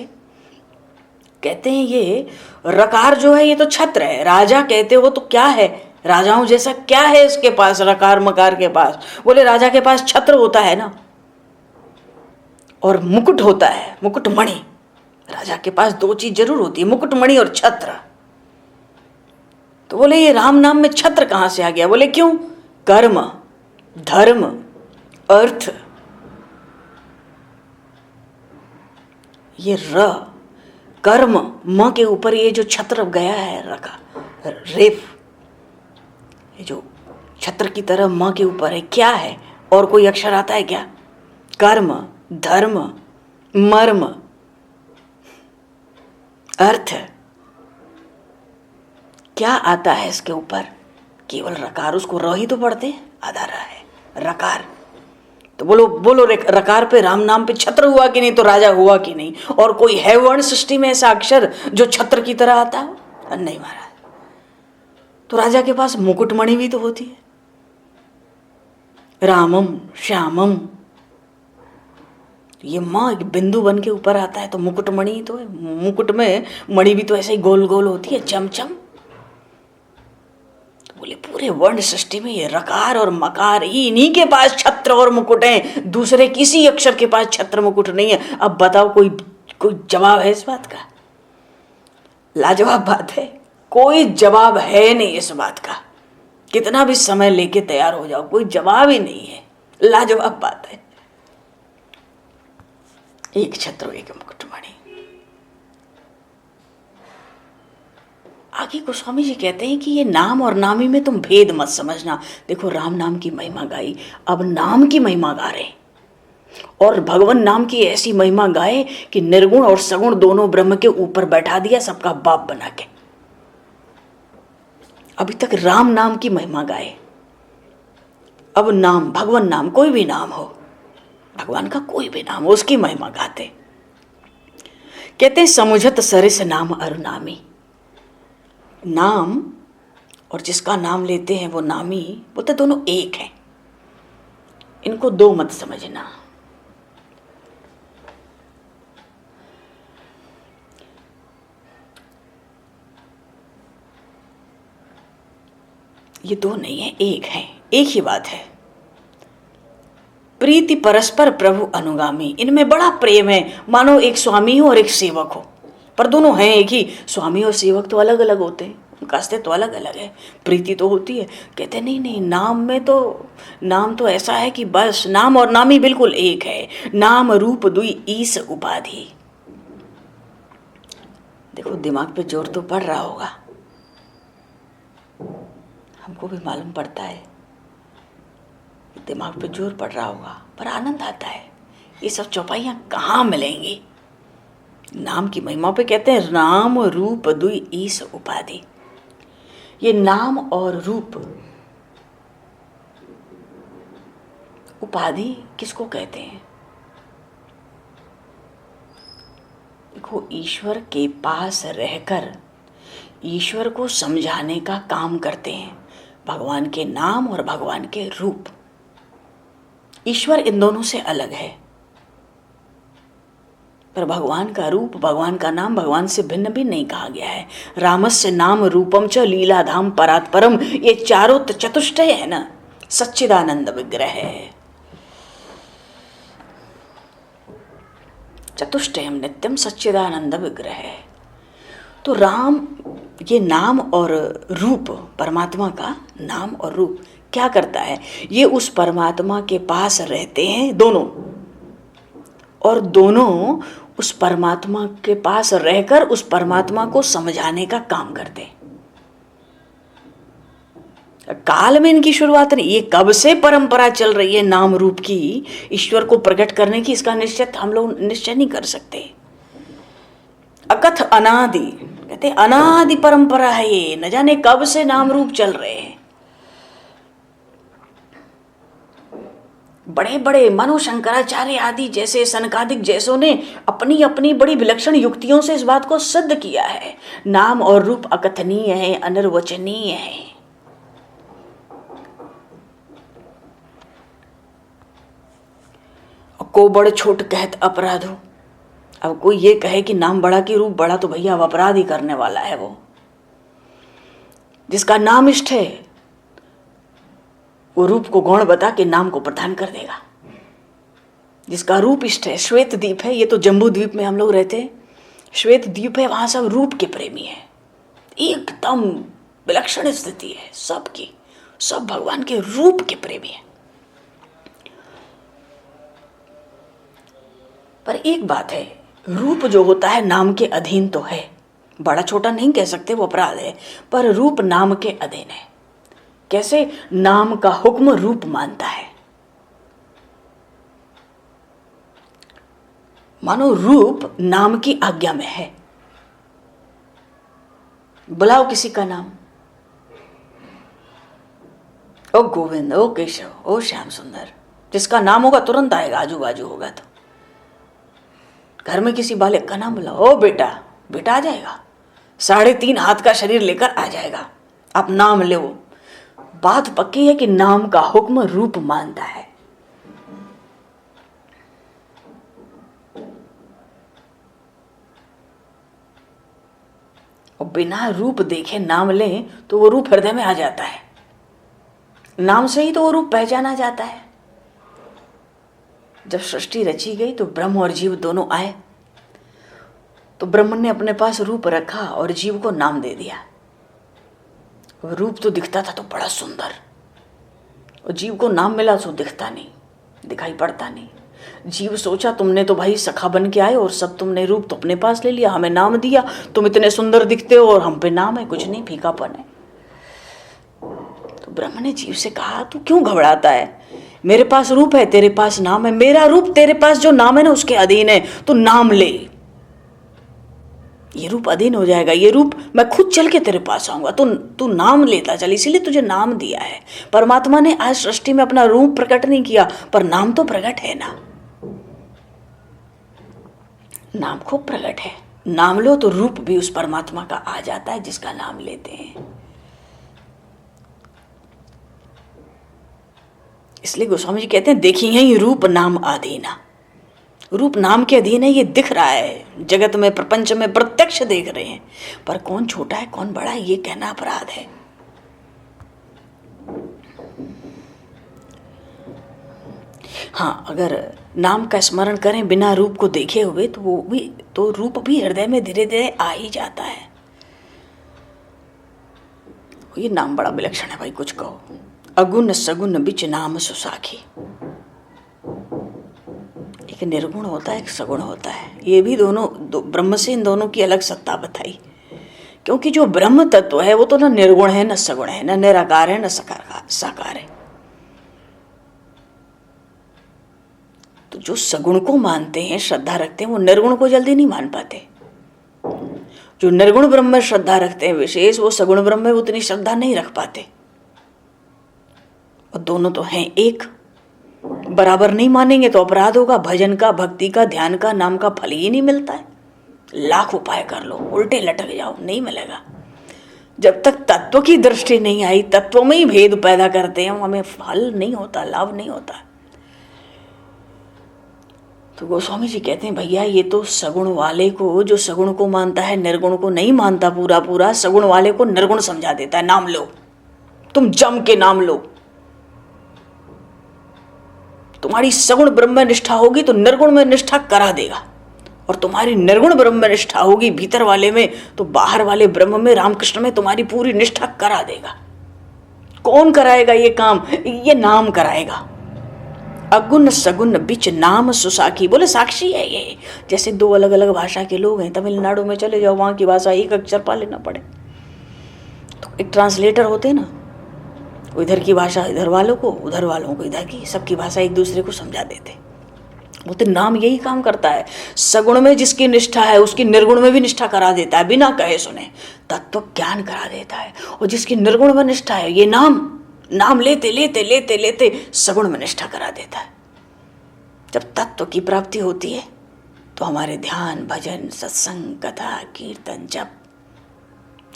कहते हैं ये रकार जो है ये तो छत्र है। राजा कहते हो तो क्या है? राजाओं जैसा क्या है इसके पास, रकार मकार के पास? बोले राजा के पास छत्र होता है ना, और मुकुट होता है, मुकुटमणि। राजा के पास दो चीज जरूर होती है, मुकुटमणि और छत्र। तो बोले ये राम नाम में छत्र कहां से आ गया? बोले क्यों? कर्म, धर्म, अर्थ, ये र कर्म म के ऊपर ये जो छत्र गया है रखा, रेप, ये जो छत्र की तरह म के ऊपर है, क्या है? और कोई अक्षर आता है क्या? कर्म, धर्म, मर्म, अर्थ, क्या आता है इसके ऊपर? केवल रकार। उसको र ही तो पढ़ते हैं, आधा र है रकार। तो बोलो बोलो रकार पे, राम नाम पे छत्र हुआ कि नहीं? तो राजा हुआ कि नहीं? और कोई है वर्ण सृष्टि में ऐसा अक्षर जो छत्र की तरह आता हो? नहीं महाराज। तो राजा के पास मुकुटमणि भी तो होती है, रामम श्यामम। ये माँ एक बिंदु बन के ऊपर आता है तो मुकुटमणि तो है। मुकुट में मणि भी तो ऐसे ही गोल गोल होती है, चमचम। तो बोले पूरे वर्ण सृष्टि में ये रकार और मकार ही, इन्हीं के पास छत्र और मुकुट है, दूसरे किसी अक्षर के पास छत्र मुकुट नहीं है। अब बताओ कोई कोई जवाब है इस बात का? लाजवाब बात है, कोई जवाब है नहीं इस बात का। कितना भी समय लेके तैयार हो जाओ, कोई जवाब ही नहीं है। लाजवाब बात है। एक छत्र एक मुकुटमणि। आगे गोस्वामी जी कहते हैं कि ये नाम और नामी में तुम भेद मत समझना। देखो राम नाम की महिमा गाई, अब नाम की महिमा गा रहे, और भगवान नाम की ऐसी महिमा गाए कि निर्गुण और सगुण दोनों ब्रह्म के ऊपर बैठा दिया, सबका बाप बना के। अभी तक राम नाम की महिमा गाए, अब नाम, भगवान नाम, कोई भी नाम हो, भगवान का कोई भी नाम हो, उसकी महिमा गाते। कहते हैं समुझत सरिस नाम अरुनामी। नाम और जिसका नाम लेते हैं वो नामी, बोलते दोनों एक हैं, इनको दो मत समझना। ये दो नहीं है, एक है, एक ही बात है। प्रीति परस्पर प्रभु अनुगामी, इनमें बड़ा प्रेम है, मानो एक स्वामी हो और एक सेवक हो, पर दोनों हैं एक ही। स्वामी और सेवक तो अलग अलग होते हैं, उनका अस्तित्व तो अलग अलग है, प्रीति तो होती है। कहते नहीं नहीं, नाम में तो, नाम तो ऐसा है कि बस नाम और नामी बिल्कुल एक है। नाम रूप दुई ईस उपाधि। देखो दिमाग पे जोर तो पड़ रहा होगा, हमको भी मालूम पड़ता है, दिमाग पे जोर पड़ रहा होगा, पर आनंद आता है। ये सब चौपाइयाँ कहाँ मिलेंगी? नाम की महिमा पे कहते हैं नाम रूप दुई ईस उपाधि। ये नाम और रूप, उपाधि किसको कहते हैं? देखो ईश्वर के पास रहकर ईश्वर को समझाने का काम करते हैं भगवान के नाम और भगवान के रूप। ईश्वर इन दोनों से अलग है, पर भगवान का रूप, भगवान का नाम भगवान से भिन्न भी नहीं कहा गया है। रामस्य नाम रूपम च लीलाधाम परात् परम, ये चारों चतुष्टय है ना, सच्चिदानंद विग्रह है। चतुष्टयम नित्यम सच्चिदानंद विग्रह है। तो राम, ये नाम और रूप, परमात्मा का नाम और रूप क्या करता है? ये उस परमात्मा के पास रहते हैं दोनों, और दोनों उस परमात्मा के पास रहकर उस परमात्मा को समझाने का काम करते हैं। काल में इनकी शुरुआत नहीं, ये कब से परंपरा चल रही है नाम रूप की, ईश्वर को प्रकट करने की, इसका निश्चय हम लोग निश्चय नहीं कर सकते। अकथ अनादि, कहते अनादि परंपरा है ये, न जाने कब से नाम रूप चल रहे हैं। बड़े बड़े मानो शंकराचार्य आदि जैसे, सनकादिक जैसों ने अपनी अपनी बड़ी विलक्षण युक्तियों से इस बात को सिद्ध किया है। नाम और रूप अकथनीय है, अनिर्वचनीय है। को बड़ छोट कहत अपराधो। अब कोई ये कहे कि नाम बड़ा कि रूप बड़ा, तो भैया अब अपराध ही करने वाला है वो। जिसका नाम इष्ट है वो रूप को गौण बता के नाम को प्रदान कर देगा। जिसका रूप इष्ट है, श्वेत द्वीप है, ये तो जम्बू द्वीप में हम लोग रहते हैं, श्वेत द्वीप है, वहां सब रूप के प्रेमी है, एकदम विलक्षण स्थिति है सबकी, सब भगवान के रूप के प्रेमी है। पर एक बात है, रूप जो होता है नाम के अधीन तो है, बड़ा छोटा नहीं कह सकते, वो अपराध है, पर रूप नाम के अधीन है। कैसे? नाम का हुक्म रूप मानता है। मानो रूप नाम की आज्ञा में है। बुलाओ किसी का नाम, ओ गोविंद, ओ केशव, ओ श्याम सुंदर, जिसका नाम होगा तुरंत आएगा, आजू बाजू होगा तो। घर में किसी बालक का नाम बुलाओ, ओ बेटा, बेटा आ जाएगा, 3.5 हाथ का शरीर लेकर आ जाएगा। आप नाम लो। बात पक्की है कि नाम का हुक्म रूप मानता है। और बिना रूप देखे नाम लें तो वो रूप हृदय में आ जाता है। नाम से ही तो वो रूप पहचाना जाता है। जब सृष्टि रची गई तो ब्रह्म और जीव दोनों आए, तो ब्रह्म ने अपने पास रूप रखा और जीव को नाम दे दिया। रूप तो दिखता था तो बड़ा सुंदर, और जीव को नाम मिला तो दिखता नहीं, दिखाई पड़ता नहीं। जीव सोचा तुमने तो भाई सखा बन के आए और सब तुमने रूप तो अपने पास ले लिया, हमें नाम दिया, तुम इतने सुंदर दिखते हो और हम पे नाम है, कुछ नहीं, फीकापन है। तो ब्रह्म ने जीव से कहा तू क्यों घबराता है, मेरे पास रूप है, तेरे पास नाम है, मेरा रूप तेरे पास जो नाम है ना उसके अधीन है, तू नाम ले, ये रूप अधीन हो जाएगा, ये रूप मैं खुद चल के तेरे पास आऊंगा, तू नाम लेता चल, इसीलिए तुझे नाम दिया है। परमात्मा ने आज सृष्टि में अपना रूप प्रकट नहीं किया, पर नाम तो प्रकट है ना, नाम खूब प्रकट है। नाम लो तो रूप भी उस परमात्मा का आ जाता है जिसका नाम लेते हैं। इसलिए गोस्वामी जी कहते हैं देखिए ये रूप नाम अधीना, रूप नाम के अधीन है, ये दिख रहा है जगत में, प्रपंच में प्रत्यक्ष देख रहे हैं, पर कौन छोटा है कौन बड़ा है ये कहना अपराध है। हाँ, अगर नाम का स्मरण करें बिना रूप को देखे हुए तो वो भी, तो रूप भी हृदय में धीरे धीरे आ ही जाता है। ये नाम बड़ा विलक्षण है भाई, कुछ कहो। अगुण सगुण बिच नाम सुसाखी, एक निर्गुण होता है एक सगुण होता है, ये भी दोनों ब्रह्म से इन दोनों की अलग सत्ता बताई। क्योंकि जो ब्रह्म तत्व है वो तो न निर्गुण है न सगुण है, न निराकार है न साकार है। तो जो सगुण को मानते हैं, श्रद्धा रखते हैं, वो निर्गुण को जल्दी नहीं मान पाते। जो निर्गुण ब्रह्म में श्रद्धा रखते हैं विशेष, वो सगुण ब्रह्म में उतनी श्रद्धा नहीं रख पाते। और दोनों तो हैं एक, बराबर नहीं मानेंगे तो अपराध होगा। भजन का, भक्ति का, ध्यान का, नाम का फल ही नहीं मिलता है। लाख उपाय कर लो, उल्टे लटक जाओ, नहीं मिलेगा। जब तक तत्व की दृष्टि नहीं आई, तत्व में ही भेद पैदा करते हैं, हमें फल नहीं होता, लाभ नहीं होता। तो गोस्वामी जी कहते हैं भैया ये तो सगुण वाले को, जो सगुण को मानता है निर्गुण को नहीं मानता पूरा पूरा, सगुण वाले को निर्गुण समझा देता है। नाम लो, तुम जम के नाम लो। तुम्हारी सगुण ब्रह्म में निष्ठा होगी तो निर्गुण में निष्ठा करा देगा, और तुम्हारी निर्गुण ब्रह्म में निष्ठा होगी भीतर वाले में, तो बाहर वाले ब्रह्म में, रामकृष्ण में तुम्हारी पूरी निष्ठा करा देगा। कौन कराएगा ये काम? ये नाम कराएगा। अगुण सगुण बिच नाम सुसाखी, बोले साक्षी है ये। जैसे दो अलग अलग भाषा के लोग हैं, तमिलनाडु में चले जाओ, वहां की भाषा एक अक्षर पा लेना पड़े तो एक ट्रांसलेटर होते ना, इधर की भाषा इधर वालों को, उधर वालों को इधर की, सबकी भाषा एक दूसरे को समझा देते। वो तो नाम यही काम करता है। सगुण में जिसकी निष्ठा है उसकी निर्गुण में भी निष्ठा करा देता है, बिना कहे सुने तत्व ज्ञान करा देता है। और जिसकी निर्गुण में निष्ठा है, ये नाम लेते लेते लेते लेते सगुण में निष्ठा करा देता है। जब तत्व की प्राप्ति होती है तो हमारे ध्यान, भजन, सत्संग, कथा, कीर्तन, जप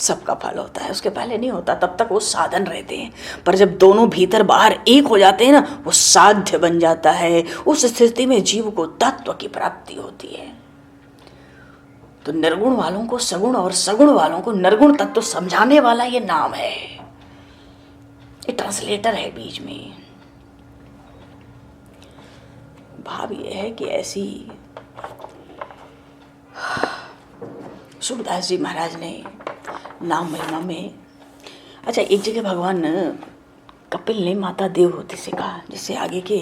सबका फल होता है। उसके पहले नहीं होता, तब तक वो साधन रहते हैं। पर जब दोनों भीतर बाहर एक हो जाते हैं ना, वो साध्य बन जाता है। उस स्थिति में जीव को तत्व की प्राप्ति होती है। तो निर्गुण वालों को सगुण और सगुण वालों को निर्गुण तत्व समझाने वाला ये नाम है। ये ट्रांसलेटर है बीच में। भाव ये है कि ऐसी सूरदास जी महाराज ने नाम महिमा में, अच्छा एक जगह भगवान कपिल ने माता देवहूति से कहा, जिससे आगे के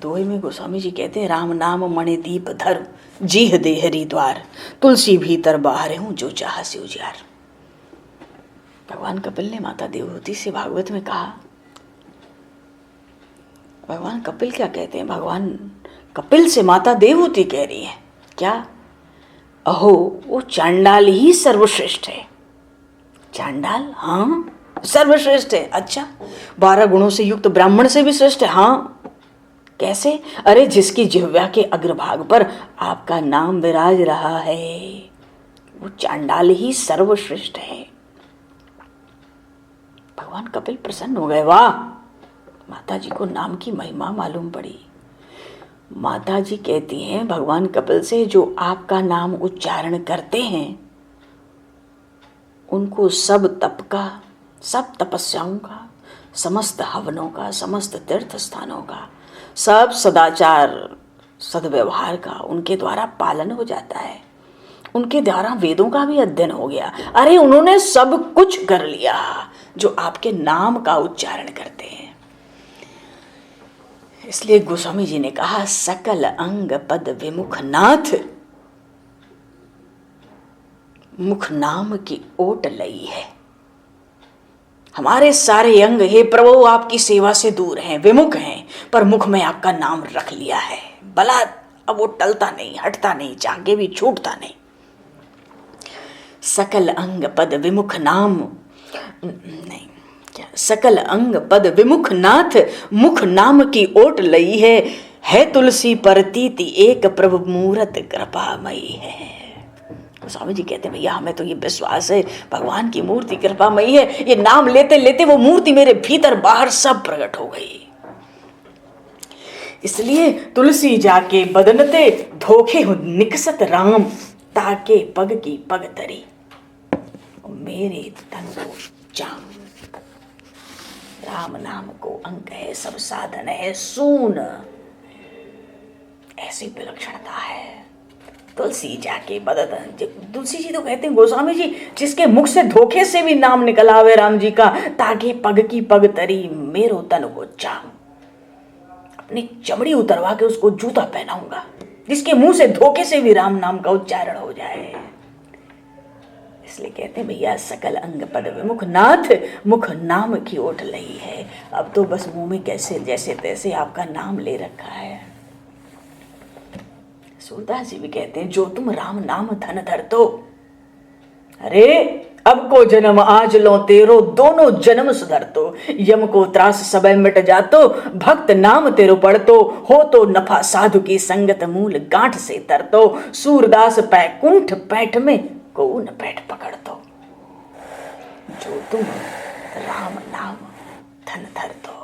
दोहे में गोस्वामी जी कहते हैं राम नाम मणि दीप धर, जीह देहरी द्वार, तुलसी भीतर बाहर हूँ जो चाह से उजियार। भगवान कपिल ने माता देवहूति से भागवत में कहा। भगवान कपिल क्या कहते हैं? भगवान कपिल से माता देवहूति कह रही है क्या? अहो वो चांडाल ही सर्वश्रेष्ठ है। चांडाल? हाँ सर्वश्रेष्ठ है। अच्छा 12 गुणों से युक्त ब्राह्मण से भी श्रेष्ठ है? हाँ। कैसे? अरे जिसकी जिह्वा के अग्रभाग पर आपका नाम विराज रहा है, वो चांडाल ही सर्वश्रेष्ठ है। भगवान कपिल प्रसन्न हो गए। वाह, माता जी को नाम की महिमा मालूम पड़ी। माता जी कहती हैं भगवान कपिल से, जो आपका नाम उच्चारण करते हैं उनको सब तप का, सब तपस्याओं का, समस्त हवनों का, समस्त तीर्थ स्थानों का, सब सदाचार सद्व्यवहार का उनके द्वारा पालन हो जाता है। उनके द्वारा वेदों का भी अध्ययन हो गया। अरे उन्होंने सब कुछ कर लिया जो आपके नाम का उच्चारण करते हैं। इसलिए गोस्वामी जी ने कहा, सकल अंग पद विमुख नाथ, मुख नाम की ओट लई है। हमारे सारे अंग हे प्रभु आपकी सेवा से दूर हैं, विमुख हैं, पर मुख में आपका नाम रख लिया है। भला अब वो टलता नहीं, हटता नहीं, चाहे भी छूटता नहीं। सकल अंग पद विमुख नाम नहीं, क्या सकल अंग पद विमुख नाथ, मुख नाम की ओट लई है तुलसी परतीति एक प्रभु मूरत कृपामयी है। स्वामी जी कहते हैं भैया हमें तो ये विश्वास है भगवान की मूर्ति कृपामयी है। ये नाम लेते लेते वो मूर्ति मेरे भीतर बाहर सब प्रकट हो गई। इसलिए तुलसी जाके बदनते धोखे हो निकसत राम, ताके पग की पग तरी मेरे तन को जाम। राम नाम को अंग है, सब साधन है, सून ऐसी विलक्षणता है। तुलसी जाके बदन, तुलसी जी तो कहते हैं गोस्वामी जी, जिसके मुख से धोखे से भी नाम निकल आवे राम जी का, ताकि पग की पग तरी मेरो तन को जाम। अपनी चमड़ी उतरवा के उसको जूता पहनाऊंगा, जिसके मुंह से धोखे से भी राम नाम का उच्चारण हो जाए। इसलिए कहते हैं भैया सकल अंग पद विमुख नाथ, मुख नाम की ओट लई है। अब तो बस मुंह में कैसे जैसे तैसे आपका नाम ले रखा है। सूरदास जी भी कहते हैं, जो तुम राम नाम धन धर तो, अरे अब को जन्म आज लो तेरो, दोनों जन्म सुधर तो, यम को त्रास सबय मिट जातो, भक्त नाम तेरो पढ़तो, हो तो नफा साधु की संगत मूल गांठ से तरतो, सूरदास पैकुंठ पैठ में को न पैठ पकड़ तो, जो तुम राम नाम धन धर तो।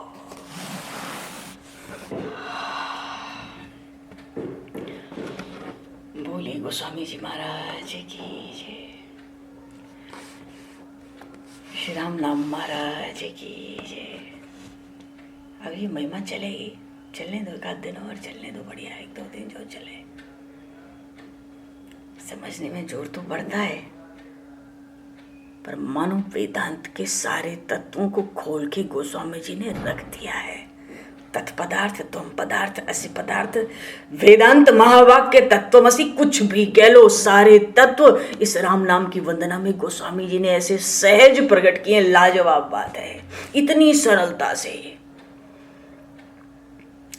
बोले गोस्वामी जी महाराज की जय, श्री राम नाम महाराज की जय। अब ये महिमा चलेगी, चलने दो, एक आध दिन और चलने दो, बढ़िया 1-2 दिन जो चले। समझने में जोर तो बढ़ता है, पर मानो वेदांत के सारे तत्वों को खोल के गोस्वामी जी ने रख दिया है। तत्पदार्थ, तुम पदार्थ, असि पदार्थ, वेदांत महावाक्य तत्वमसि, कुछ भी कह लो, सारे तत्व इस राम नाम की वंदना में गोस्वामी जी ने ऐसे सहज प्रकट किए। लाजवाब बात है, इतनी सरलता से।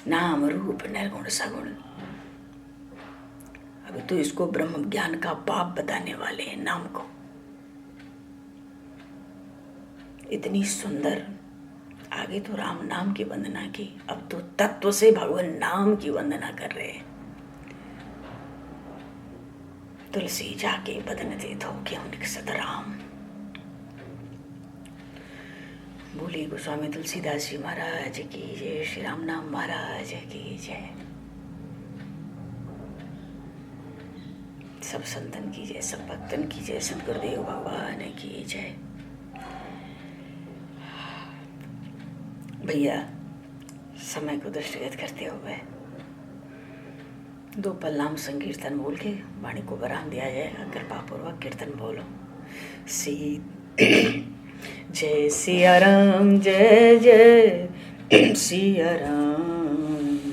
नाम रूप निर्गुण सगुण, अभी तो इसको ब्रह्म ज्ञान का बाप बताने वाले हैं नाम को। इतनी सुंदर, आगे तो राम नाम की वंदना की, अब तो तत्व से भगवान नाम की वंदना कर रहे हैं। तुलसी जाके बदन दे धोखे निकसत राम। बोले गोस्वामी तुलसीदास जी महाराज की जय, श्री राम नाम महाराज की जय, सब संतन की जय, सब भक्तन की जय, सदगुरुदेव भगवान की जय। भैया समय को दृष्टिगत करते हुए 2 पल नाम संकीर्तन बोल के वाणी को विराम दिया जाएगा। कृपा पूर्वक कीर्तन बोलो। जय सिया राम, जय जय सिया राम।